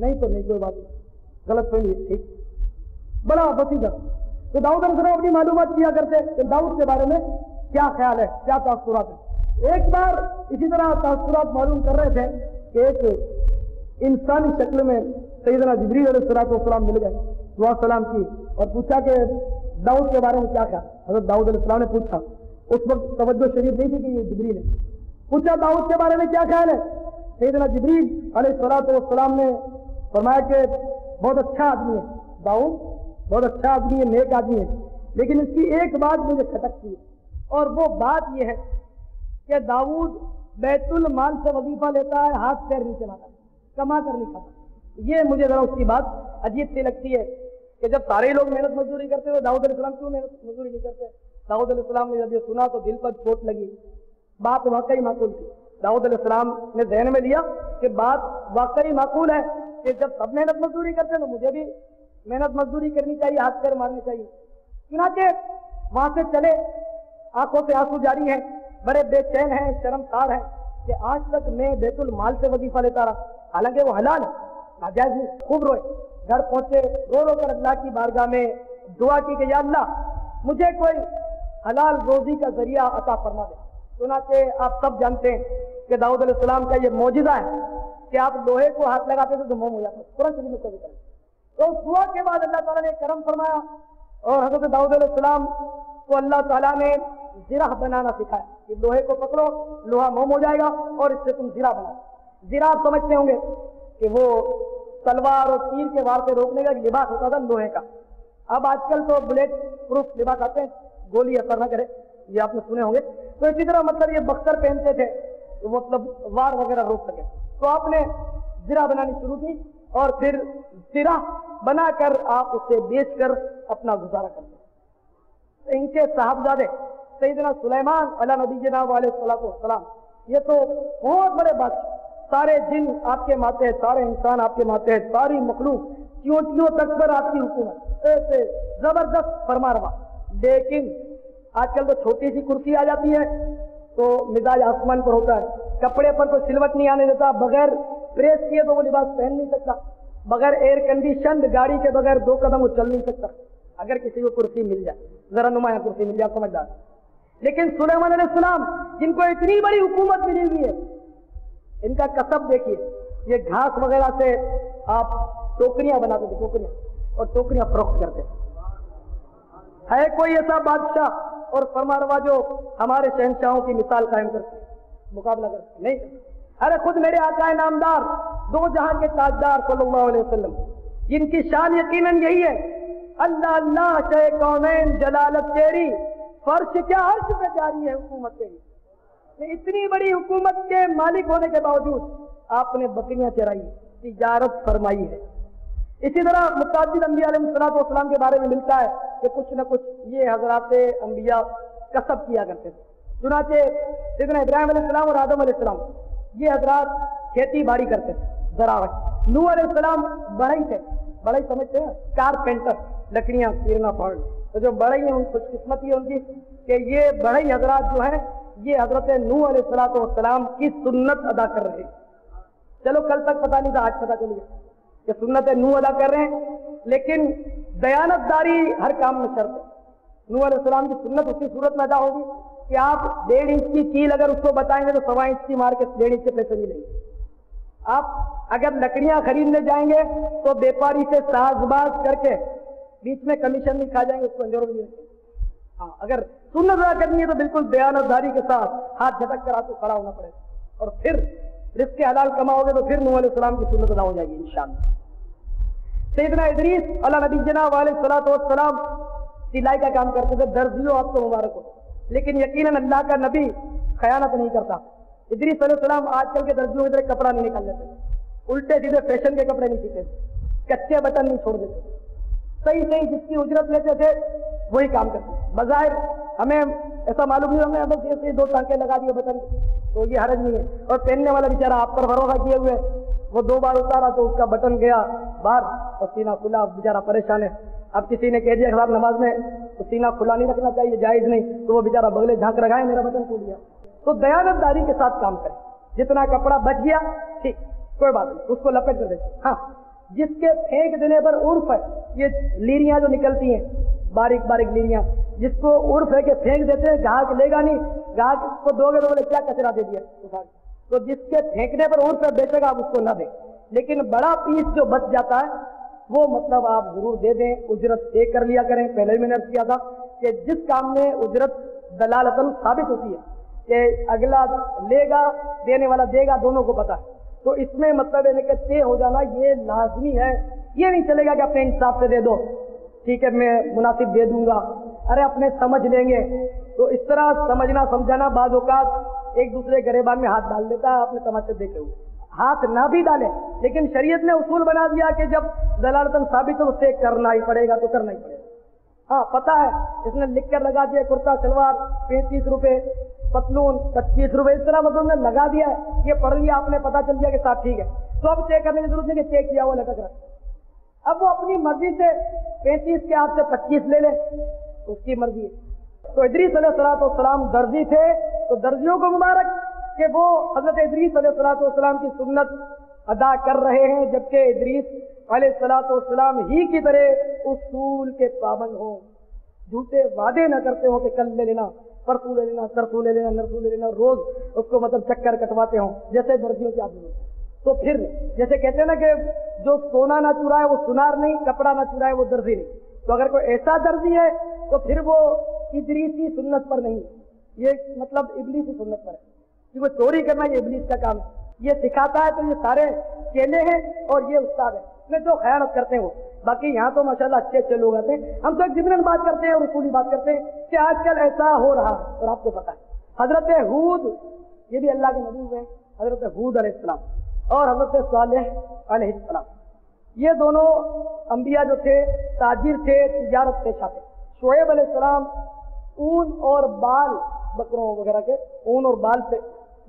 نہیں تو نہیں, کوئی بات نہیں, غلط فہمی ہے, ٹھیک, بڑا وسیع ظرف. تو داؤد علیہ السلام اپنی معلومات کیا کرتے کہ داؤد کے بارے میں کیا خیال ہے, کیا تاثرات ہیں. ایک بار اسی طرح تاثرات معلوم کر رہے تھے کہ ایک انسانی شکل میں سیدنا جبریل علیہ السلام مل گئے, دعا سلام کی اور پوچھا کہ داؤد کے بارے میں کیا خیال. حضرت داؤد علیہ السلام نے پوچھا, اس وقت توجہ شریف نہیں تھی کہ یہ جبریل ہے, پوچھا داؤد کے بارے میں کیا خیال ہے. سیدنا جبریل علیہ السلام نے فرمایا کہ بہت اچھا آدمی ہے داؤد, بہت اچھا آدمی ہے, نیک آدمی ہے, لیکن اس کی ایک بات مجھے کھٹکتی ہے, اور وہ بات یہ ہے کہ داؤد بیت المال سے وظیفہ لیتا ہے, ہاتھ پیر نہیں چلاتا, کما کر نہیں کھاتا. یہ مجھے ذرا اس کی بات عجیب سی لگتی ہے کہ جب سارے لوگ محنت مزدوری کرتے ہوئے داؤد علیہ السلام کیوں محنت مزدوری نہیں کرتے. داؤد علیہ السلام نے جب یہ سنا تو دل پر چوٹ لگی, بات واقعی معقول تھی. داؤد علیہ السلام نے ذہن میں لیا کہ بات واقعی معقول ہے کہ جب سب محنت مزدوری کرتے ہیں تو مجھے بھی محنت مزدوری کرنی چاہیے, ہاتھ پیر مارنے چاہیے. چنانچہ وہاں سے چلے, آنکھوں سے آنسو جاری ہیں, بڑے بے چین ہیں, شرمسار ہیں کہ آج تک میں بیت المال سے وظیفہ لیتا رہا, حالانکہ وہ حلال ہے, ناجائز نہیں. خوب روئے, گھر پہنچے, رو رو کر اللہ کی بارگاہ میں دعا کی کہ یا اللہ مجھے کوئی حلال روزی کا ذریعہ عطا فرما دے. چنانچہ آپ سب جانتے ہیں کہ داؤد علیہ السلام کا یہ معجزہ ہے کہ آپ لوہے کو ہاتھ لگاتے تھے تو موم ہو جاتا, قرآن شریف میں ذکر ہے. تو اس دعا کے بعد اللہ تعالیٰ نے کرم فرمایا اور حضرت داؤد علیہ السلام کو اللہ تعالیٰ نے زرہ بنانا سکھایا کہ لوہے کو پکڑو, لوہا موم ہو جائے گا اور اس سے تم زرہ بناؤ. زرہ آپ سمجھتے ہوں گے کہ وہ تلوار اور تیر کے وار سے روکنے کا لباس ہوتا تھا لوہے کا. اب آج کل تو بلیٹ پروف لباس آتے ہیں, گولی اثر نہ کرے, یہ آپ نے سنے ہوں گے. تو اسی طرح مطلب یہ بختر پہنتے تھے تو مطلب وار وغیرہ روک سکے. تو آپ نے زرہ بنانی شروع کی اور پھر زرہ بنا کر آپ اسے بیچ کر اپنا گزارا کرتے. ان کے صاحبزادے سیدنا سلیمان علیہ نبینا علیہ السلام, یہ تو بہت بڑے بادشاہ, سارے جن آپ کے ماتے ہیں, سارے انسان آپ کے ماتے ہیں, ساری مخلوق چیونٹیوں تک پر آپ کی حکومت, ایسے زبردست فرما روا. لیکن آج کل تو چھوٹی سی کرسی آ جاتی ہے تو مزاج آسمان پر ہوتا ہے, کپڑے پر کوئی سلوٹ نہیں آنے دیتا, بغیر پریس کیے تو وہ لباس پہن نہیں سکتا, بغیر ایئر کنڈیشنڈ گاڑی کے بغیر 2 قدم وہ چل نہیں سکتا. اگر کسی کو کرسی مل جائے, ذرا نمایاں کرسی مل جائے, سمجھدار. لیکن سلیمان علیہ السلام جن کو اتنی بڑی حکومت ملی ہوئی ہے, ان کا کسب دیکھیے, یہ گھاس وغیرہ سے آپ ٹوکریاں بناتے تھے, ٹوکریاں, اور ٹوکریاں فروخت کرتے. ہے کوئی ایسا بادشاہ اور فرمانروا جو ہمارے شہنشاہوں کی مثال قائم کرتے مقابلہ کرتے نہیں؟ ارے خود میرے آقا نامدار دو جہاں کے تاجدار صلی اللہ علیہ وسلم، جن کی شان یقیناً یہی ہے، اللہ اللہ شے کونین جلالت تیری، فرش کیا عرش پہ جاری ہے حکومت تیری۔ اتنی بڑی حکومت کے مالک ہونے کے باوجود آپ نے بکریاں چرائی، تجارت فرمائی ہے۔ اسی طرح متعدد انبیاء علیہ السلام کے بارے میں ملتا ہے کہ کچھ نہ کچھ یہ حضرات انبیاء کسب کیا کرتے تھے۔ چنانچہ سیدنا ابراہیم علیہ السلام اور آدم علیہ السلام یہ حضرات کھیتی باڑی کرتے تھے، زراعت۔ نوح علیہ السلام بڑھئی تھے، بڑھئی سمجھتے ہیں کارپینٹر، لکڑیاں چیرنا پھاڑنا، تو جو بڑھئی ہیں ان خوش قسمتی ہے ان کی کہ یہ بڑھئی حضرات جو ہیں یہ حضرت نوح علیہ السلام کی سنت ادا کر رہے ہیں۔ چلو کل تک پتہ نہیں تھا، آج پتہ چل گیا کہ سنت نوح ادا کر رہے ہیں، لیکن دیانت داری ہر کام میں شرط ہے۔ نوح علیہ السلام کی سنت اسی صورت میں ادا ہوگی کہ آپ 1.5 انچ کی کیل اگر اس کو بتائیں گے تو 1.25 انچ کی مار کے 1.5 انچ کے پیسے ملیں گے۔ آپ اگر لکڑیاں خریدنے جائیں گے تو بیپاری سے ساز باز کر کے بیچ میں کمیشن نہیں کھا جائیں گے، اس کو انجور بھی رکھیں۔ ہاں اگر سنت ادا کرنی ہے تو بالکل دیانت داری کے ساتھ ہاتھ جھٹک کر آپ کو کھڑا ہونا پڑے گا، اور پھر رزق حلال کماؤ گے تو پھر نوح علیہ السلام کی سنت ادا ہو جائے گی انشاءاللہ۔ سیدنا ادریس علیہ نبی جناب علیہ السلام سلائی کا کام کرتے تھے، درزیوں آپ کو مبارک ہو، لیکن یقیناً اللہ کا نبی خیانت نہیں کرتا۔ ادریس علیہ السلام آج کل کے درزیوں کی طرح کپڑا نہیں نکال لیتے، الٹے سیدھے فیشن کے کپڑے نہیں سیتے، کچے بٹن نہیں چھوڑ دیتے، صحیح جس کی اجرت لیتے تھے وہی کام کرتے۔ بظاہر ہمیں ایسا معلوم نہیں، ہمیں بس ایسے 2 ٹانکے لگا دیے بٹن تو یہ حرج نہیں ہے، اور پہننے والا بیچارہ آپ پر بھروسہ کیے ہوئے وہ 2 بار اتارا تو اس کا بٹن گیا باہر اور سینہ کھلا، بیچارہ پریشان ہے۔ اب کسی نے کہہ دیا خراب نماز میں تو سینہ کھلا نہیں رکھنا چاہیے، جائز نہیں، تو وہ بیچارہ بغلے جھانک رکھا ہے میرا بٹن ٹوٹ گیا۔ تو دیانت داری کے ساتھ کام کریں، جتنا کپڑا بچ گیا ٹھیک کوئی بات نہیں، اس کو لپیٹ کر دیتے۔ ہاں جس کے پھینک دینے پر عرف ہے، یہ لیریاں جو نکلتی ہیں باریک باریک لیریاں، جس کو عرف ہے کہ پھینک دیتے ہیں، گاہک لے گا نہیں، گاہک کو دو گے تو بولے کیا کچرا دے دیا، تو جس کے پھینکنے پر عرف ہے بے شک آپ اس کو نہ دیں، لیکن بڑا پیس جو بچ جاتا ہے وہ مطلب آپ ضرور دے دیں، اجرت دے کر لیا کریں۔ پہلے بھی میں نے عرض کیا تھا کہ جس کام میں اجرت دلالتاً ثابت ہوتی ہے کہ اگلا لے گا دینے والا دے گا، دونوں کو پتا ہے، تو اس میں مطلب ہے کہ طے ہو جانا یہ لازمی ہے۔ یہ نہیں چلے گا کہ اپنے انصاف سے دے دو، ٹھیک ہے میں مناسب دے دوں گا، ارے اپنے سمجھ لیں گے، تو اس طرح سمجھنا سمجھانا بعض اوقات ایک دوسرے گریبان میں ہاتھ ڈال دیتا ہے، آپ نے تماشے دیکھے ہوئے، ہاتھ نہ بھی ڈالے، لیکن شریعت نے اصول بنا دیا کہ جب دلالتاً ثابت ہو اسے کرنا ہی پڑے گا تو کرنا ہی پڑے گا۔ ہاں پتہ ہے اس نے لکھ کر لگا دیا کرتا شلوار 35 روپے، پتلون 25 روپے، اس طرح مطلب نے لگا دیا ہے، یہ پڑھ لیا آپ نے، پتا چل گیا کہ صاحب ٹھیک ہے، تو اب چیک کرنے کی ضرورت نہیں کہ چیک کیا ہوا لٹک رہا۔ اب وہ اپنی مرضی سے 35 کے آپ سے 25 لے لے، اس کی مرضی ہے۔ تو ادریس علیہ السلام درزی تھے، تو درزیوں کو مبارک کہ وہ حضرت ادریس علیہ السلام کی سنت ادا کر رہے ہیں، جبکہ ادریس علیہ السلام ہی کی طرح اصول کے پابند ہوں، جھوٹے وعدے نہ کرتے ہوں کہ کل لے لینا، پرسوں لے لینا، ترسوں لے لینا، نرسوں لے لینا، روز اس کو مطلب چکر کٹواتے ہوں جیسے درزیوں کی عادت ہوتی ہے۔ تو پھر جیسے کہتے ہیں نا کہ جو سونا نہ چرائے وہ سنار نہیں، کپڑا نہ چرائے وہ درزی نہیں، تو اگر کوئی ایسا درزی ہے تو پھر وہ ادریسی سنت پر نہیں، یہ مطلب ابلیسی سنت پر ہے، کیونکہ چوری کرنا یہ ابلیس کا کام ہے، یہ سکھاتا ہے تو یہ سارے چیلے ہیں اور یہ استاد ہے، میں جو خیانت کرتے ہیں وہ، باقی یہاں تو ماشاءاللہ اچھے اچھے لوگ آتے ہیں، ہم تو ایک ضمن بات کرتے ہیں اور اصولی بات کرتے ہیں کہ آج کل ایسا ہو رہا ہے، اور آپ کو پتا ہے حضرت ہود یہ بھی اللہ کے نبی ہوئے، حضرت ہود علیہ السلام اور حضرت صالح علیہ السلام، یہ دونوں انبیاء جو تھے تاجر تھے، تجارت پیشہ تھے۔ شعیب علیہ السلام اون اور بال، بکروں وغیرہ کے اون اور بال سے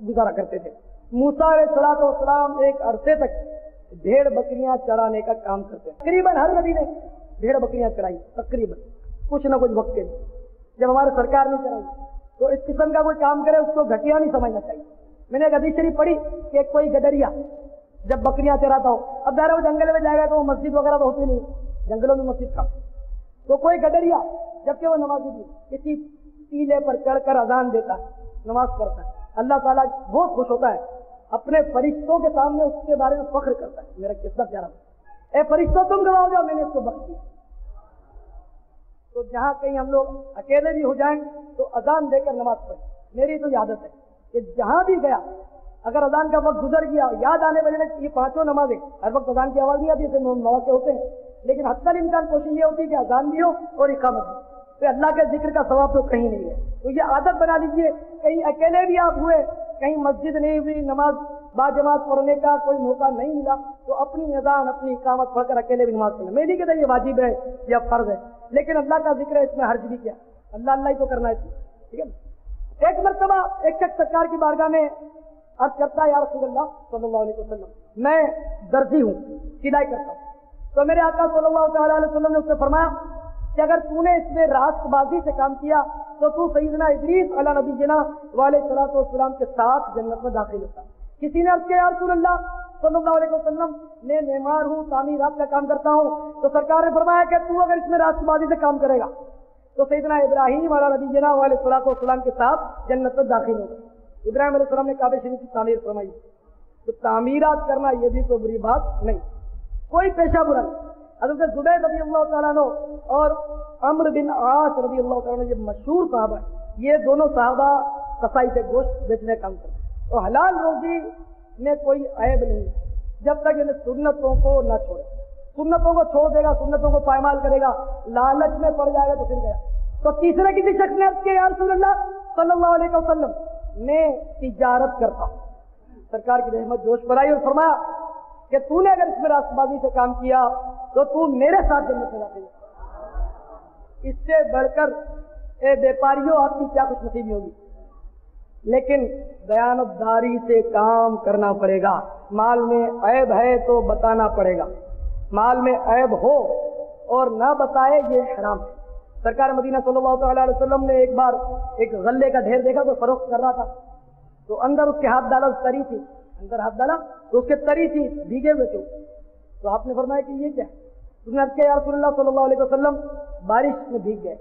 گزارا کرتے تھے۔ موسیٰ علیہ السلام ایک عرصے تک بھیڑ بکریاں چرانے کا کام کرتے ہیں، تقریباً ہر نبی نے بھیڑ بکریاں چرائی، تقریباً کچھ نہ کچھ وقت کے لیے، جب ہمارے سرکار نے چرائی تو اس قسم کا کوئی کام کرے اس کو گھٹیا نہیں سمجھنا چاہیے۔ میں نے ایک حدیث شریف پڑھی کہ کوئی گدریا جب بکریاں چراتا ہو، اب ظاہر وہ جنگل میں جائے گا تو وہ مسجد وغیرہ تو ہوتی نہیں، جنگلوں میں مسجد کا، تو کوئی گدریا جبکہ وہ نمازی بھی کسی ٹیلے پر چڑھ کر اذان دیتا ہے، نماز پڑھتا ہے، اللہ تعالیٰ بہت خوش ہوتا ہے، اپنے فرشتوں کے سامنے اس کے بارے میں فخر کرتا ہے، میرا کتنا پیارا، اے فرشتوں تم گواہ ہو جاؤ میں نے اس کو بخش دیا، تو جہاں کہیں ہم لوگ اکیلے بھی ہو جائیں تو اذان دے کر نماز پڑھیں. میری تو عادت ہے کہ جہاں بھی گیا اگر اذان کا وقت گزر گیا یاد آنے والے یہ پانچوں نمازیں ہر وقت اذان کی آواز نہیں آتی، ایسے نماز کے ہوتے ہیں، لیکن حتی الامکان کوشش یہ ہوتی ہے کہ اذان بھی ہو اور اقامت بھی. تو اللہ کے ذکر کا ثواب تو کہیں نہیں ہے. تو یہ عادت بنا لیجیے. کہیں اکیلے بھی آپ ہوئے، کہیں مسجد نہیں ہوئی، نماز باجماعت پڑھنے کا کوئی موقع نہیں ملا، تو اپنی اذان اپنی اقامت پڑھ کر اکیلے بھی نماز پڑھنا. میں نہیں کہتا یہ واجب ہے یا فرض ہے، لیکن اللہ کا ذکر ہے، اس میں حرج بھی کیا، اللہ اللہ ہی تو کرنا ہے. ٹھیک ہے. ایک مرتبہ ایک شخص سرکار کی بارگاہ میں عرض کرتا ہے، یا رسول اللہ صلی اللہ علیہ وسلم، میں درزی ہوں، سلائی کرتا ہوں. تو میرے آقا صلی اللہ تعالیٰ علیہ وسلم نے اس سے فرمایا کہ اگر تو نے اس میں راست بازی سے کام کیا تو تو سیدنا ادریس علیہ نبی جنا علیہ الصلوۃ والسلام کے ساتھ جنت میں داخل ہوتا. کسی نے عرض کیا، یا رسول اللہ صلی اللہ علیہ وسلم، میں معمار ہوں، تعمیرات کا کام کرتا ہوں. تو سرکار نے فرمایا کہ تو اگر اس میں راست بازی سے کام کرے گا تو سیدنا ابراہیم علیہ نبی جنا علیہ الصلوۃ والسلام کے ساتھ جنت میں داخل ہوگا. ابراہیم علیہ السلام نے کعبہ شریف کی تعمیر فرمائی. تو تعمیرات کرنا یہ بھی کوئی بری بات نہیں، کوئی پیشہ برا نہیں. حضرت زبیر رضی اللہ تعالیٰ عنہ اور عمرو بن عاص رضی اللہ تعالیٰ عنہ یہ مشہور صحابہ ہیں. یہ دونوں صحابہ قصائی سے گوشت بیچنے کا کام کرتے ہیں. تو حلال روزی میں کوئی عیب نہیں جب تک انہیں سنتوں کو نہ چھوڑے. سنتوں کو چھوڑ دے گا، سنتوں کو پائمال کرے گا، لالچ میں پڑ جائے گا تو پھر گیا. تو تیسرے کسی شخص نے عرض کیا، یا رسول اللہ صلی اللہ علیہ وسلم، میں تجارت کرتا ہوں. سرکار کی رحمت جوش پر آئی اور فرمایا کہ تو نے اگر اس میں راست بازی سے کام کیا تو تو میرے ساتھ جنت میں داخل ہے. اس سے بڑھ کر اے بیپاریوں آپ کی کیا خوش نصیبی ہوگی. لیکن دیانتداری سے کام کرنا پڑے گا. مال میں عیب ہے تو بتانا پڑے گا. مال میں عیب ہو اور نہ بتائے یہ حرام ہے. سرکار مدینہ صلی اللہ تعالیٰ علیہ وسلم نے ایک بار ایک غلے کا ڈھیر دیکھا، کوئی فروخت کر رہا تھا، تو اندر اس کے ہاتھ ڈالا، تری تھی، اندر ہاتھ ڈالا تو اس کے تری تھی، بھیگے ہوئے تھے. تو آپ نے فرمایا کہ یہ کیا ہے؟ اس نے عرض کیا، یا رسول اللہ صلی اللہ علیہ وسلم، بارش میں بھیگ گئے.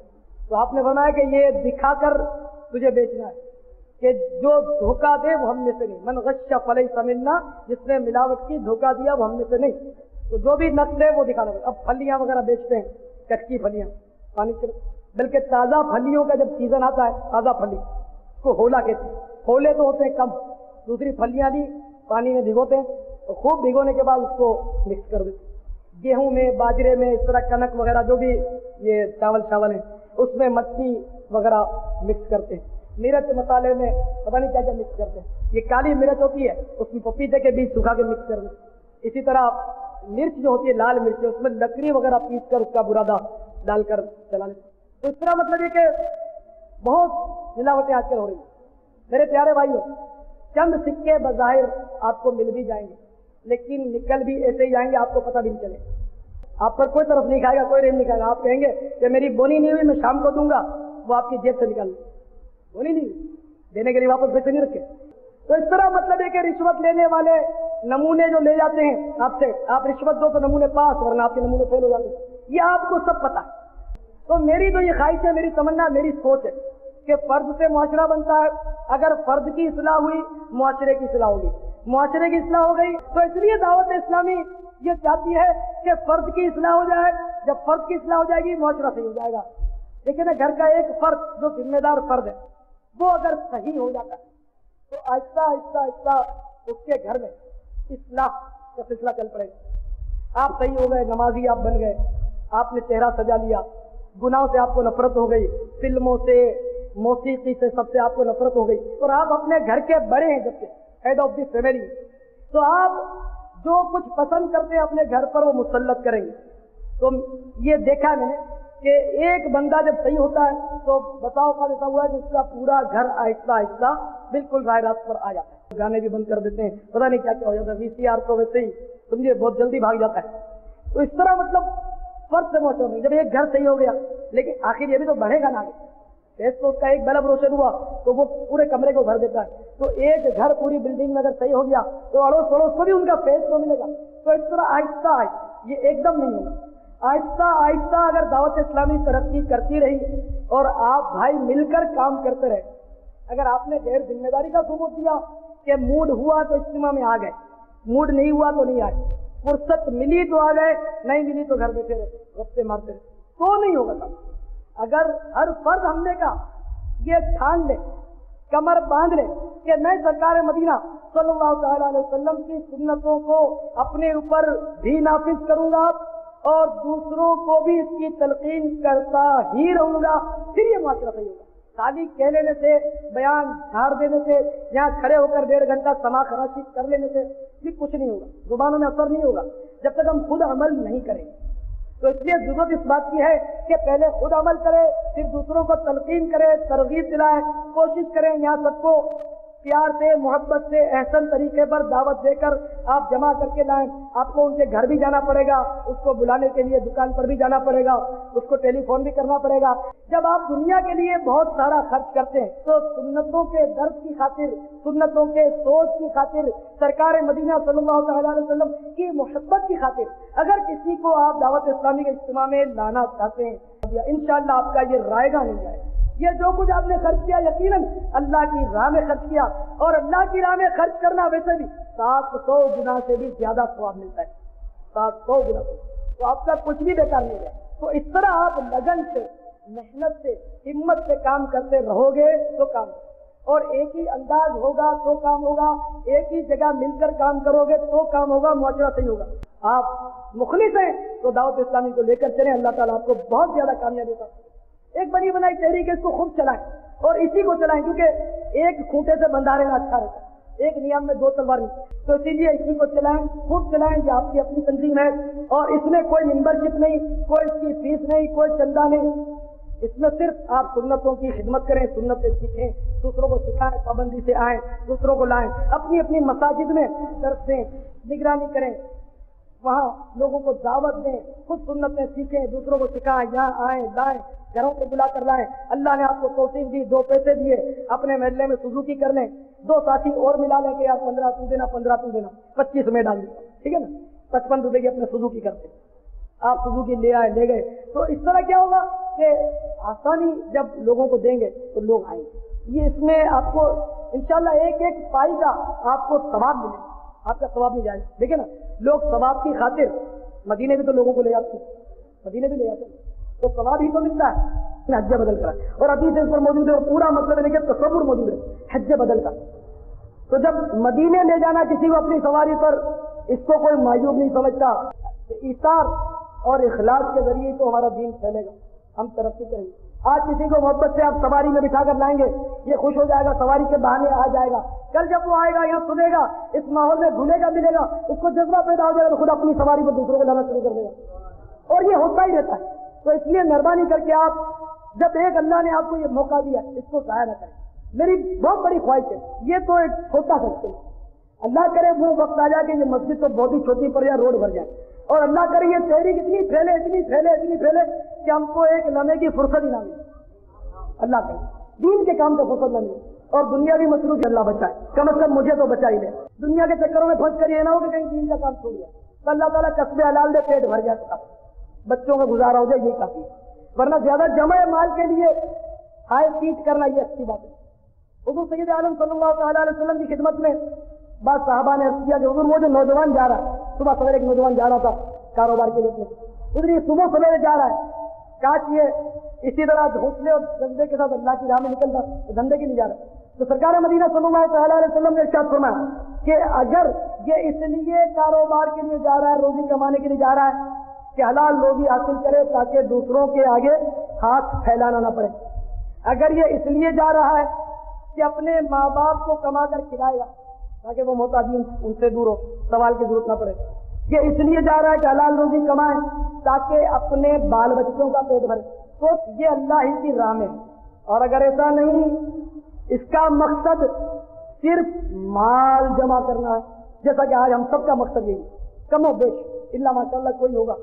تو آپ نے فرمایا کہ یہ دکھا کر تجھے بیچنا ہے کہ جو دھوکہ دے وہ ہم میں سے نہیں. من غش فلیس منا، جس نے ملاوٹ کی، دھوکہ دیا، وہ ہم میں سے نہیں. تو جو بھی نقل ہے وہ دکھانا پڑے. اب پھلیاں وغیرہ بیچتے ہیں، کچی پھلیاں، پانی کے، بلکہ تازہ پھلیوں کا جب سیزن آتا ہے، تازہ پھلی اس کو ہولا کہتے ہیں. ہولے تو ہوتے ہیں کم، دوسری پھلیاں بھی پانی میں بھگوتے ہیں اور خوب بھگونے کے بعد اس کو مکس کر دیتے ہیں. گیہوں میں، باجرے میں، اس طرح کنک وغیرہ جو بھی یہ چاول ہیں اس میں مٹی وغیرہ مکس کرتے ہیں. مرچ مسالے میں پتہ نہیں کیا کیا مکس کرتے ہیں. یہ کالی مرچ ہوتی ہے، اس میں پپیتے کے بیج سکھا کے مکس کر دیتے ہیں. اسی طرح مرچ جو ہوتی ہے لال مرچ، اس میں لکڑی وغیرہ پیس کر اس کا برادہ ڈال کر چلا لیتے. تو اس طرح مطلب یہ کہ بہت ملاوٹیں آج کل ہو رہی ہیں. میرے پیارے بھائیوں، چند سکے بظاہر آپ کو مل بھی جائیں گے لیکن نکل بھی ایسے ہی جائیں گے، آپ کو پتہ بھی نہیں چلے. آپ پر کوئی طرف نہیں کھائے گا، کوئی ریم نہیں کھائے گا. آپ کہیں گے کہ میری بونی نہیں ہوئی، میں شام کو دوں گا، وہ آپ کی جیب سے نکال لیں. بونی نہیں ہوئی، دینے کے لیے واپس پیسے نہیں رکھے. تو اس طرح مطلب ہے کہ رشوت لینے والے نمونے جو لے جاتے ہیں آپ سے، آپ رشوت دو تو نمونے پاس، ورنہ آپ کے نمونے فیل ہو جاتے ہیں. یہ آپ کو سب پتہ ہے. تو میری تو یہ خواہش ہے، میری تمنا، میری سوچ ہے کہ فرد سے معاشرہ بنتا ہے. اگر فرد کی اصلاح ہوئی، معاشرے کی اصلاح ہوگی. معاشرے کی اصلاح ہو گئی تو اس لیے دعوت اسلامی یہ چاہتی ہے کہ فرد کی اصلاح ہو جائے. جب فرد کی اصلاح ہو جائے گی، معاشرہ صحیح ہو جائے گا. لیکن گھر کا ایک فرد جو ذمہ دار فرد ہے، وہ اگر صحیح ہو جاتا ہے تو آہستہ آہستہ آہستہ اس کے گھر میں اصلاح کا سلسلہ چل پڑے گا. آپ صحیح ہو گئے، نمازی آپ بن گئے، آپ نے چہرہ سجا لیا، گناہوں سے آپ کو نفرت ہو گئی، فلموں سے، موسیقی سے، سب سے آپ کو نفرت ہو گئی، اور آپ اپنے گھر کے بڑے ہیں، جبکہ ہیڈ آف دی فیملی، تو آپ جو کچھ پسند کرتے ہیں اپنے گھر پر وہ مسلط کریں گے. تو یہ دیکھا میں نے کہ ایک بندہ جب صحیح ہوتا ہے تو بتاؤ کا ایسا ہوا ہے کہ اس کا پورا گھر آہستہ آہستہ بالکل راہ راست پر آ جاتا ہے. گانے بھی بند کر دیتے ہیں، پتہ نہیں کیا کیا ہو جاتا ہے. وی سی آر تو ویسے ہی سمجھے بہت جلدی بھاگ جاتا ہے. تو اس طرح مطلب فرق سے موچو نہیں. جب ایک گھر صحیح ہو گیا، لیکن آخر یہ بھی تو بڑھے گا نا آگے. ایسے تو اس کا ایک بلب روشن ہوا تو وہ پورے کمرے کو بھر دیتا ہے. تو ایک گھر پوری بلڈنگ میں اگر صحیح ہو گیا تو اڑوس پڑوس کو بھی ان کا فیس تو ملے گا. تو اس طرح آہستہ آہستہ، یہ ایک دم نہیں ہوگا، آہستہ آہستہ اگر دعوت اسلامی ترقی کرتی رہی اور آپ بھائی مل کر کام کرتے رہے. اگر آپ نے غیر ذمہ داری کا ثبوت دیا کہ موڈ ہوا تو اجتماع میں آ گئے، موڈ نہیں ہوا تو نہیں آئے، فرصت ملی تو آ گئے، نہیں ملی تو گھر بیٹھے رہے، رستے مارتے رہے، تو نہیں ہوگا کام. اگر ہر فرض حملے کا یہ ٹھان لے، کمر باندھ لے کہ میں سرکار مدینہ صلی اللہ تعالیٰ علیہ وسلم کی سنتوں کو اپنے اوپر بھی نافذ کروں گا اور دوسروں کو بھی اس کی تلقین کرتا ہی رہوں گا، پھر یہ معاشرہ صحیح ہوگا۔ خالی کہہ لینے سے، بیان جھاڑ دینے سے، یہاں کھڑے ہو کر 1.5 گھنٹہ سما خراشی کر لینے سے یہ کچھ نہیں ہوگا، زبانوں میں اثر نہیں ہوگا جب تک ہم خود عمل نہیں کریں۔ تو اس لیے ضرورت اس بات کی ہے کہ پہلے خود عمل کرے، پھر دوسروں کو تلقین کرے، ترغیب دلائے، کوشش کریں یہاں سب کو پیار سے، محبت سے، احسن طریقے پر دعوت دے کر آپ جمع کر کے لائیں۔ آپ کو ان کے گھر بھی جانا پڑے گا، اس کو بلانے کے لیے دکان پر بھی جانا پڑے گا، اس کو ٹیلی فون بھی کرنا پڑے گا۔ جب آپ دنیا کے لیے بہت سارا خرچ کرتے ہیں تو سنتوں کے درد کی خاطر، سنتوں کے سوچ کی خاطر، سرکار مدینہ صلی اللہ تعالیٰ علیہ وسلم کی محبت کی خاطر اگر کسی کو آپ دعوت اسلامی کے اجتماع میں لانا چاہتے ہیں، انشاءاللہ آپ کا یہ رائے گا نہیں جائے گا۔ یہ جو کچھ آپ نے خرچ کیا یقیناً اللہ کی راہ میں خرچ کیا، اور اللہ کی راہ میں خرچ کرنا ویسے بھی 700 گنا سے بھی زیادہ ثواب ملتا ہے، 700 گنا، تو آپ کا کچھ بھی بیکار نہیں ہے۔ تو اس طرح آپ لگن سے، محنت سے، ہمت سے کام کرتے رہو گے تو کام ہوگا، اور ایک ہی انداز ہوگا تو کام ہوگا، ایک ہی جگہ مل کر کام کرو گے تو کام ہوگا، معاشرہ صحیح ہوگا۔ آپ مخلص ہیں تو دعوت اسلامی کو لے کر چلیں، اللہ تعالیٰ آپ کو بہت زیادہ کامیابی دیتا ہے۔ ایک بنی بنائی تحریک ہے، اس کو خوب چلائیں اور اسی کو چلائیں، کیونکہ ایک کھوٹے سے بندھا رہنا اچھا رہتا ہے، ایک نیام میں 2 تلوار نہیں، تو اسی لیے اسی کو چلائیں، خوب چلائیں۔ یہ آپ کی اپنی تنظیم ہے اور اس میں کوئی ممبرشپ نہیں، کوئی اس کی فیس نہیں، کوئی چندہ نہیں، اس میں صرف آپ سنتوں کی خدمت کریں، سنت سے سیکھیں، دوسروں کو سکھائیں، پابندی سے آئیں، دوسروں کو لائیں، اپنی اپنی مساجد میں درس دیں، نگرانی کریں، وہاں لوگوں کو دعوت دیں، خود سنتیں سیکھیں، دوسروں کو سکھائیں، یہاں آئیں لائیں، گھروں کو بلا کر لائیں۔ اللہ نے آپ کو توفیق دی، 2 پیسے دیے، اپنے محلے میں سوزوکی کر لیں، 2 ساتھی اور ملا لیں کہ یار 15 تو دینا، 15 تو دینا، 25 میں ڈال دیں، ٹھیک ہے نا، 55 روپے کی اپنے سوزوکی کرتے، آپ سوزوکی لے آئے، لے گئے، تو اس طرح کیا ہوگا کہ آسانی جب لوگوں کو دیں گے تو لوگ آئیں گے۔ یہ اس میں آپ کو انشاءاللہ ایک ایک پائی کا آپ کو ثواب ملے گا، آپ کا ثواب نہیں جائے گا، دیکھیں نا، لوگ ثواب کی خاطر مدینے بھی تو لوگوں کو لے جاتے ہیں، مدینے بھی لے جاتے ہیں، تو ثواب ہی تو ملتا ہے، حج بدل کا، اور حدیث اس پر موجود ہے، اور پورا مطلب ہے کہ تصور موجود ہے حج بدل کا۔ تو جب مدینے لے جانا کسی کو اپنی سواری پر، اس کو کوئی معیوب نہیں سمجھتا، ایثار اور اخلاص کے ذریعے تو ہمارا دین پھیلے گا، ہم ترقی کریں گے۔ آج کسی کو محبت سے آپ سواری میں بٹھا کر لائیں گے، یہ خوش ہو جائے گا، سواری کے بہانے آ جائے گا، کل جب وہ آئے گا یہاں سنے گا، اس ماحول میں گھلے گا ملے گا، اس کو جذبہ پیدا ہو جائے گا، تو خود اپنی سواری پر دوسروں کو لانا شروع کر دے گا، اور یہ ہوتا ہی رہتا ہے۔ تو اس لیے مہربانی کر کے آپ، جب ایک اللہ نے آپ کو یہ موقع دیا، اس کو ضائع نہ کریں۔ میری بہت بڑی خواہش ہے، یہ تو ایک چھوٹا سکتے ہیں، اللہ کرے وہ وقت آ جائے کہ یہ مسجد تو بہت ہی چھوٹی پڑ جائے، روڈ بھر جائے، اور اللہ کرے یہ تحریک اتنی پھیلے اتنی پھیلے اتنی پھیلے کہ ہم کو ایک لمحے کی فرصت ہی نہ ملے، اللہ کرے دین کے کام تو فرصت نہ ملے، اور دنیا بھی مصروف اللہ بچائے، کم از کم مجھے تو بچا ہی لے، دنیا کے چکروں میں پھنس کر یہ نہ ہو کہ کہیں دین کا کام چھوڑ جائے، تو اللہ تعالیٰ کسب حلال دے، پیٹ بھر جائے، بچوں کا گزارا ہو جائے، یہی کافی ہے، ورنہ زیادہ جمع مال کے لیے آئے پیٹ کرنا یہ اچھی بات ہے۔ حضور سید عالم صلی اللہ تعالیٰ علیہ وسلم کی خدمت میں بعض صحابہ نے عرض کیا کہ حضور وہ جو نوجوان جا رہا ہے، صبح سویرے ایک نوجوان جا رہا تھا کاروبار کے لیے، حضور یہ صبح سویرے جا رہا ہے، کاش یہ اسی طرح حوصلے اور جذبے کے ساتھ اللہ کی راہ میں نکلتا تو دھندے کے لیے جا رہا ہے۔ تو سرکار مدینہ صلی اللہ تعالیٰ علیہ وسلم نے ارشاد فرمایا کہ اگر یہ اس لیے کاروبار کے لیے جا رہا ہے، روزی کمانے کے لیے جا رہا ہے کہ حلال روزی حاصل کرے تاکہ دوسروں کے آگے ہاتھ پھیلانا نہ پڑے، اگر یہ اس لیے جا رہا ہے کہ اپنے ماں باپ کو کما کر کھلائے گا تاکہ وہ محتاجین ان سے دور ہو، سوال کی ضرورت نہ پڑے، یہ اس لیے جا رہا ہے کہ حلال روزی کمائے تاکہ اپنے بال بچوں کا پیٹ بھرے، تو یہ اللہ ہی کی راہ میں ہے۔ اور اگر ایسا نہیں، اس کا مقصد صرف مال جمع کرنا ہے، جیسا کہ آج ہم سب کا مقصد یہی ہے، کم و بیش اللہ ماشاءاللہ کوئی ہوگا،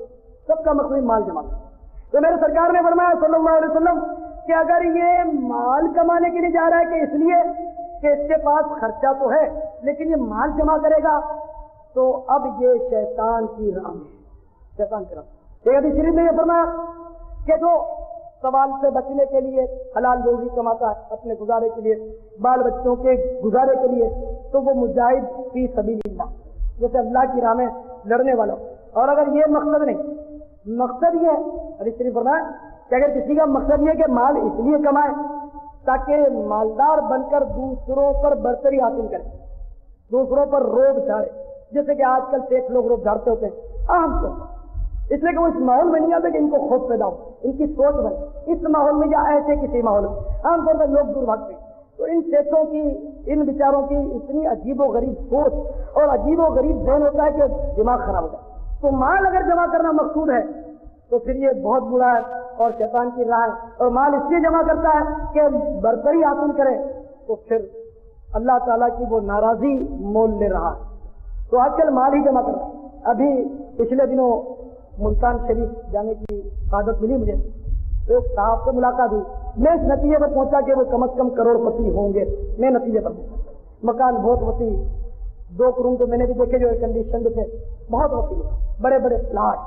سب کا مقصد مال جمع کرنا۔ تو میرے سرکار نے فرمایا صلی اللہ علیہ وسلم کہ اگر یہ مال کمانے کے لیے جا رہا ہے کہ اس لیے کہ اس کے پاس خرچہ تو ہے لیکن یہ مال جمع کرے گا، تو اب یہ شیطان کی راہ میں، شیطان کی راہ۔ ایک حدیث شریف میں یہ فرمایا کہ جو سوال سے بچنے کے لیے حلال روزی کماتا ہے اپنے گزارے کے لیے، بال بچوں کے گزارے کے لیے، تو وہ مجاہد فی سبیل اللہ، جیسے اللہ کی راہ میں لڑنے والا۔ اور اگر یہ مقصد نہیں، مقصد یہ حدیث شریف فرمایا کہ اگر کسی کا مقصد یہ کہ مال اس لیے کمائے تاکہ مالدار بن کر دوسروں پر برتری حاصل کرے، دوسروں پر روب جھاڑے، جیسے کہ آج کل شیخ لوگ روب جھاڑتے ہوتے ہیں عام طور پر، اس لیے کہ وہ اس ماحول میں نہیں آتے کہ ان کو خوف پیدا ہو، ان کی سوچ بنے اس ماحول میں یا ایسے کسی ماحول میں عام طور پر لوگ دور بھاگتے ہیں۔ تو ان شیخوں کی، ان بیچاروں کی اتنی عجیب و غریب سوچ اور عجیب و غریب ذہن ہوتا ہے کہ دماغ خراب ہوتا ہے۔ تو مال اگر جمع کرنا مقصود ہے تو پھر یہ بہت برا ہے اور شیطان کی راہ ہے، اور مال اس لیے جمع کرتا ہے کہ برتری حاصل کرے، تو پھر اللہ تعالیٰ کی وہ ناراضی مول لے رہا ہے۔ تو آج کل مال ہی جمع کرتا ہے۔ ابھی پچھلے دنوں ملتان شریف جانے کی سعادت ملی مجھے، ایک صاحب سے ملاقات ہوئی، میں اس نتیجے پر پہنچا کہ وہ کم از کم کروڑ پتی ہوں گے، میں نتیجے پر پہنچا۔ مکان بہت وسیع، 2 روم تو میں نے بھی دیکھے جو ایئر کنڈیشن تھے، بہت وسیع، بڑے بڑے پلاٹ۔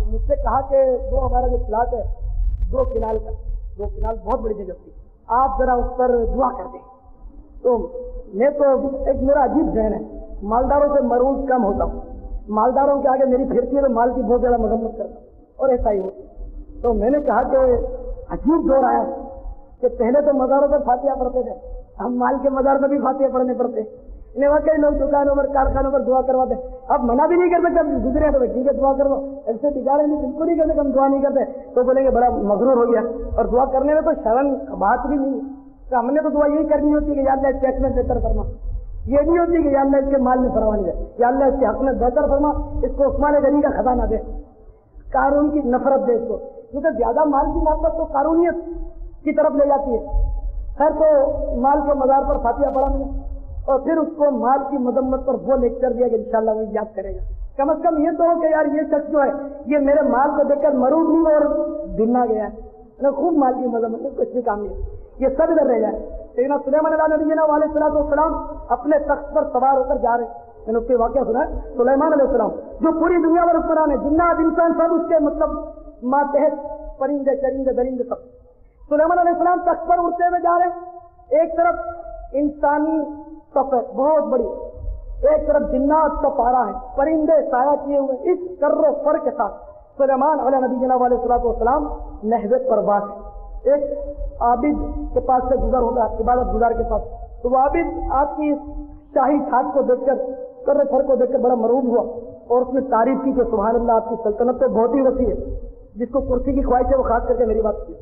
مجھ سے کہا کہ وہ ہمارا جو پلاٹ ہے 2 کنال کا، 2 کنال بہت بڑی جگہ تھی، آپ ذرا اس پر دعا کر دیں۔ تو میں تو ایک میرا عجیب ذہن ہے، مالداروں سے مرعوب کم ہوتا ہوں، مالداروں کے آگے میری پھرتی ہے تو مال کی بہت زیادہ مذمت کرتا ہوں، اور ایسا ہی ہوتا۔ تو میں نے کہا کہ عجیب دور آیا کہ پہلے تو مزاروں پر فاتحہ پڑھتے تھے، ہم مال کے مزار پر بھی فاتحہ پڑھنے پڑتے، انہیں واقعی لوگ دکانوں پر کارخانوں پر دعا کرواتے، اب منع بھی نہیں کر سکتے، گزرے تو ٹھیک ہے دعا کر دو، ایسے بگاڑے نہیں، بالکل نہیں کرتے، ہم دعا نہیں کرتے تو بولیں گے بڑا مغرور ہو گیا، اور دعا کرنے میں تو شرم بات بھی نہیں ہے۔ تو ہم نے تو دعا یہی کرنی ہوتی ہے کہ یا اللہ اس کے حق میں بہتر فرما، یہ نہیں ہوتی کہ یا اللہ اس کے مال میں فرمانی دے، یا اللہ اس کے حق میں بہتر فرما، اس کو عثمان غنی کا خزانہ دے، قارون کی نفرت دے اس کو، کیونکہ زیادہ مال کی محبت تو قارونیت کی طرف لے جاتی ہے۔ خیر تو مال کے مزار پر فاتحہ پڑھا میں نے، اور پھر اس کو مال کی مذمت پر وہ لیکچر دیا کہ انشاءاللہ وہ یاد کرے گا۔ کم از کم یہ تو ہو کہ یار یہ شخص جو ہے یہ میرے مال کو دیکھ کر مرعوب نہیں اور دھنا گیا ہے، خوب مال کی مذمت، اس کو اس کام نہیں ہے، یہ سب ادھر رہ جائے۔ لیکن سلیمان علیہ السلام اپنے تخت پر سوار ہو کر جا رہے ہیں، میں نے اس کے واقعہ سنا ہے، سلیمان علیہ السلام جو پوری دنیا پر حکمران ہے، جنات انسان سب اس کے مطلب ماتحت، پرندے چرندے درندے سب۔ سلیمان علیہ السلام تخت پر اڑتے ہوئے جا رہے ہیں، ایک طرف انسانی صف ہے بہت بڑی، ایک طرف جنات کا پارا ہے، پرندے سایہ کیے ہوئے، اس کر و فر کے ساتھ سلیمان علیہ نبی جناب علیہ السلام نحو پرواز ہے۔ ایک عابد کے پاس سے گزر ہوتا ہے، عبادت گزار کے پاس، تو وہ عابد آپ کی شاہی ٹھاٹ کو دیکھ کر، کر و فر کو دیکھ کر بڑا مرعوب ہوا، اور اس نے تعریف کی کہ سبحان اللہ آپ کی سلطنت تو بہت ہی وسیع ہے، جس کو کرسی کی خواہش ہے وہ خاص کر کے میری بات کی،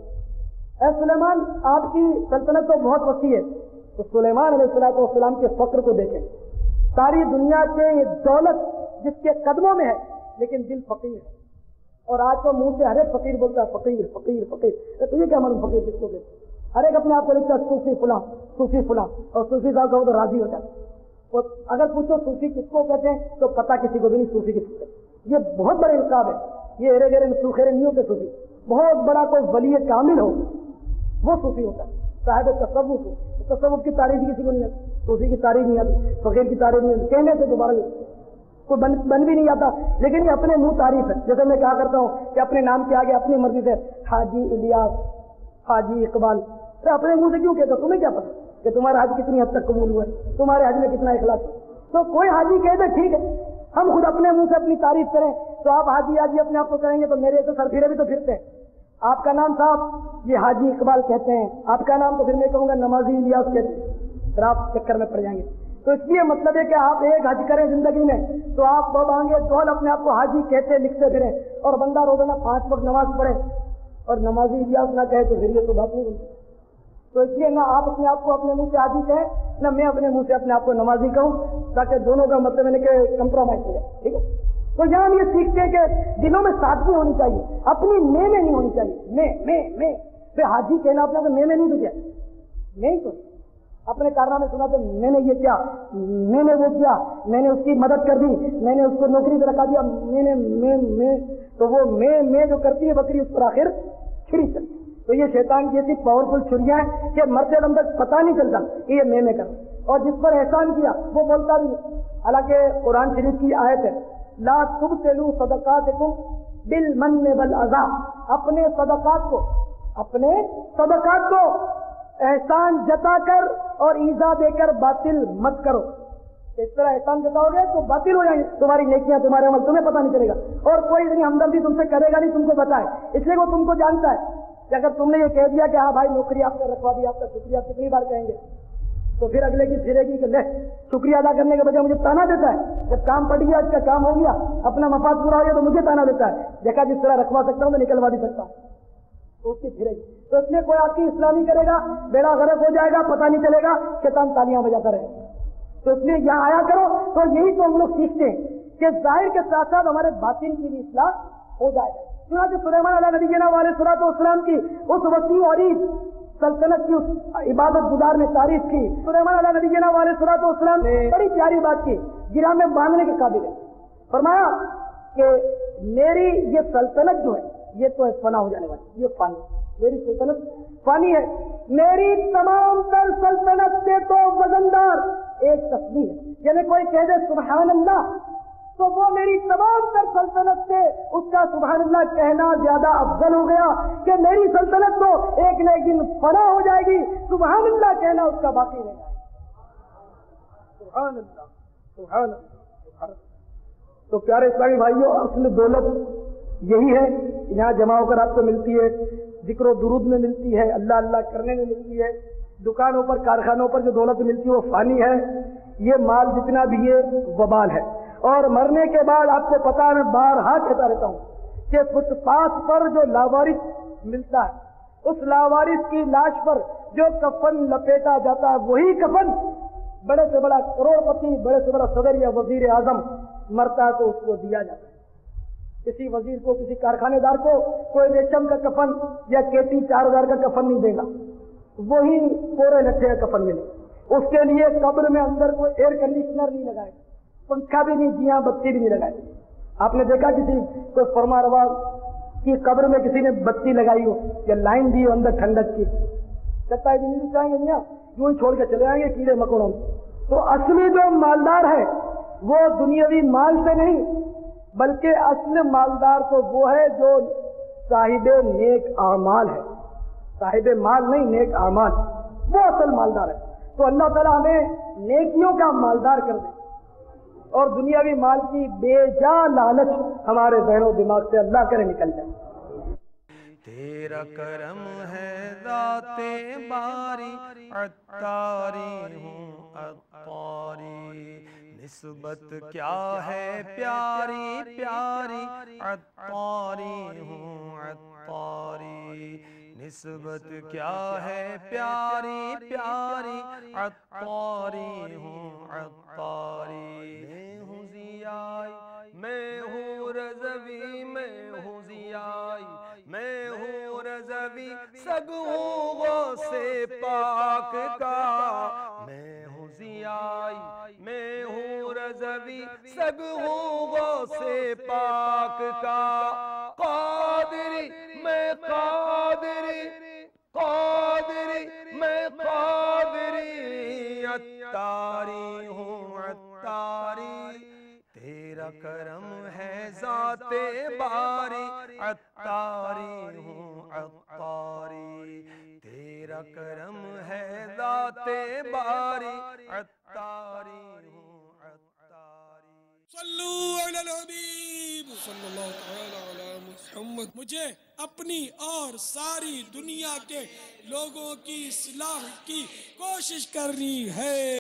اے سلیمان آپ کی سلطنت تو بہت وسیع ہے۔ تو سلیمان علیہ السلام کے فقر کو دیکھیں، ساری دنیا کے یہ دولت جس کے قدموں میں ہے لیکن دل فقیر ہے، اور آج تو منہ سے ہر ایک فقیر بولتا ہے فقیر فقیر فقیر، تو یہ کیا معلوم فقیر کس کو کہتے ہیں؟ ہر ایک اپنے آپ کو لکھتا ہے صوفی فلاں صوفی فلاں، اور صوفی صاحب کہو تو راضی ہو جاتا ہے، اور اگر پوچھو صوفی کس کو کہتے ہیں تو پتہ کسی کو بھی نہیں صوفی کس کو کہتے ہیں۔ یہ بہت بڑے القاب ہے، یہ ایرے گیرے مسوخیرے نہیں ہوتے صوفی، بہت بڑا کوئی ولی کامل ہو وہ صوفی ہوتا ہے، صاحب تصوف ہو، تصوف کی تعریف کسی کو نہیں آتی، صوفی کی تعریف نہیں آتی، فقیر کی تعریف نہیں آتی، کہنے سے دوبارہ کوئی بن بھی نہیں آتا، لیکن یہ اپنے منہ تعریف ہے۔ جیسے میں کہا کرتا ہوں کہ اپنے نام کے آگے اپنی مرضی سے حاجی الیاس، حاجی اقبال، تو اپنے منہ سے کیوں کہتا؟ تمہیں کیا پتا کہ تمہارا حج کتنی حد تک قبول ہوا ہے، تمہارے حج میں کتنا اخلاص ہے؟ تو کوئی حاجی کہہ دے ٹھیک ہے، ہم خود اپنے منہ سے اپنی تعریف کریں تو آپ حاجی اپنے آپ کو کریں گے تو میرے تو سر پھیرے بھی تو پھرتے ہیں۔ آپ کا نام صاحب یہ حاجی اقبال کہتے ہیں، آپ کا نام تو پھر میں کہوں گا نمازی الیاس کہتے ہیں، پھر آپ چکر میں پڑ جائیں گے۔ تو اس لیے مطلب ہے کہ آپ ایک حج کریں زندگی میں تو آپ دو بانگے دول اپنے آپ کو حاجی کہتے لکھتے پھریں، اور بندہ روزانہ 5 وقت نماز پڑھے اور نمازی الیاس نہ کہے تو پھر یہ تو بات نہیں بنتی۔ تو اس لیے نہ آپ اپنے آپ کو اپنے منہ سے حاجی کہیں، نہ میں اپنے منہ سے اپنے آپ کو نمازی کہوں، تاکہ دونوں کا مطلب ہے کہ کمپرومائز ہو جائے، ٹھیک ہے۔ تو یہاں ہم یہ سیکھتے ہیں کہ دلوں میں سادگی ہونی چاہیے، اپنی میں نہیں ہونی چاہیے، میں پھر حاجی کہنا اپنا تو میں نہیں تو کیا، میں ہی تو اپنے کارنامے سنا تو میں نے یہ کیا، میں نے وہ کیا، میں نے اس کی مدد کر دی، میں نے اس کو نوکری پہ رکھا دیا، میں تو وہ میں جو کرتی ہے بکری اس پر آخر چھری چلتی۔ تو یہ شیطان کی ایسی پاورفل چھریاں ہیں کہ مرتے دم تک پتہ نہیں چلتا کہ یہ میں کر، اور جس پر احسان کیا وہ بولتا بھی۔ حالانکہ قرآن شریف کی آیت ہے لا تبطلوا صدقاتکم بالمن والاذى، اپنے صدقات کو احسان جتا کر اور ایذا دے کر باطل مت کرو۔ اس طرح احسان جتاؤ گے تو باطل ہو جائیں گے تمہاری نیکیاں، تمہارے عمل، تمہیں پتہ نہیں چلے گا، اور کوئی اتنی ہمدردی تم سے کرے گا نہیں تم کو بتائے، اس لیے وہ تم کو جانتا ہے۔ کہ اگر تم نے یہ کہہ دیا کہ ہاں بھائی نوکری آپ نے رکھوا دی، آپ کا شکریہ کتنی بار کہیں گے؟ تو پھر اگلے کی پھرے گی کہ لے شکریہ ادا کرنے کے بجائے مجھے تانا دیتا ہے، جب کام پڑ گیا اس کا کام ہو گیا اپنا مفاد پورا ہو گیا تو مجھے تانا دیتا ہے، دیکھا جس طرح رکھوا سکتا ہوں میں نکلوا بھی سکتا ہوں، تو اس کی پھرے گی۔ تو اس لیے کوئی آپ کی اصلاح نہیں کرے گا، بیڑا غرق ہو جائے گا، پتہ نہیں چلے گا، شیطان تالیاں بجاتا رہے گا۔ تو اس لیے یہاں آیا کرو، تو یہی تو ہم لوگ سیکھتے ہیں کہ ظاہر کے ساتھ ساتھ ہمارے باطن کی بھی اصلاح ہو جائے گا۔ چنانچہ سلیمان علیہ نبینا علیہ الصلوۃ والسلام کی اس وسیع اور سلطنت کی اس عبادت گزار نے تعریف کی۔ سلیمان علیہ نبینا علیہ الصلوۃ والسلام نے بڑی پیاری بات کی، گرہ میں باندھنے کے قابل ہے۔ فرمایا کہ میری یہ سلطنت جو ہے یہ تو فنا ہو جانے والی، یہ فانی، میری سلطنت فانی ہے، میری تمام تر سلطنت سے تو وزندار ایک تسبیح ہے، یعنی کوئی کہہ دے سبحان اللہ تو وہ میری تمام تر سلطنت سے اس کا سبحان اللہ کہنا زیادہ افضل ہو گیا کہ میری سلطنت تو ایک نہ ایک دن فنا ہو جائے گی، سبحان اللہ کہنا اس کا باقی رہ جائے گا۔ سبحان اللہ سبحان اللہ سبحان اللہ۔ تو پیارے اسلامی بھائیوں، اصل دولت یہی ہے، یہاں جمع ہو کر آپ کو ملتی ہے، ذکر و درود میں ملتی ہے، اللہ اللہ کرنے میں ملتی ہے، دکانوں پر کارخانوں پر جو دولت ملتی ہے وہ فانی ہے، یہ مال جتنا بھی ہے وبال ہے، اور مرنے کے بعد آپ کو پتا ہے، میں بارہا کہتا رہتا ہوں کہ فٹ پاس پر جو لاوارث ملتا ہے، اس لاوارث کی لاش پر جو کفن لپیٹا جاتا ہے وہی کفن بڑے سے بڑا کروڑ پتی، بڑے سے بڑا صدر یا وزیر اعظم مرتا ہے تو اس کو دیا جاتا ہے۔ کسی وزیر کو، کسی کارخانے دار کو کوئی ریشم کا کفن یا کیتی 4000 کا کفن نہیں دے گا، وہی پورے لٹھے کا کفن ملے۔ اس کے لیے قبر میں اندر کوئی ایئر کنڈیشنر نہیں لگائے، پنکھا بھی نہیں، جیاں بتی بھی نہیں لگائے۔ آپ نے دیکھا کسی کوئی فرما روا کی قبر میں کسی نے بتی لگائی ہو یا لائن دی ہو اندر ٹھنڈک کی؟ چٹائی بھی نہیں بچائیں گے، میاں یوں ہی چھوڑ کے چلے آئیں گے کیڑے مکوڑوں میں۔ تو اصلی جو مالدار ہے وہ دنیاوی مال سے نہیں، بلکہ اصل مالدار تو وہ ہے جو صاحب نیک اعمال ہے، صاحب مال نہیں، نیک اعمال، وہ اصل مالدار ہے۔ تو اللہ تعالیٰ ہمیں نیکیوں کا مالدار کر دے اور دنیاوی مال کی بے جا لالچ ہمارے ذہن و دماغ سے اللہ کرے نکل جائے۔ تیرا کرم ہے ذات باری، عطاری ہوں عطاری، نسبت کیا ہے پیاری پیاری، عطاری ہوں عطاری، نسبت کیا ہے پیاری پیاری، عطاری ہوں عطاری، میں ہوں ضیائی، میں ہوں رضوی، میں ہوں ضیائی، میں ہوں رضوی، سگ ہوں غوث پاک کا، میں ہوں ضیائی، میں ہوں رضوی، سگ ہوں غوث پاک کا، قادری میں قادری، قادری میں قادری، عطاری ہوں عطاری، تیرا کرم ہے ذات باری، عطاری ہوں عطاری، تیرا کرم ہے ذات باری، عطاری ہوں عطاری۔ صلو علی الحبیب صلی اللہ تعالی علی محمد۔ مجھے اپنی اور ساری دنیا کے لوگوں کی اصلاح کی کوشش کرنی ہے۔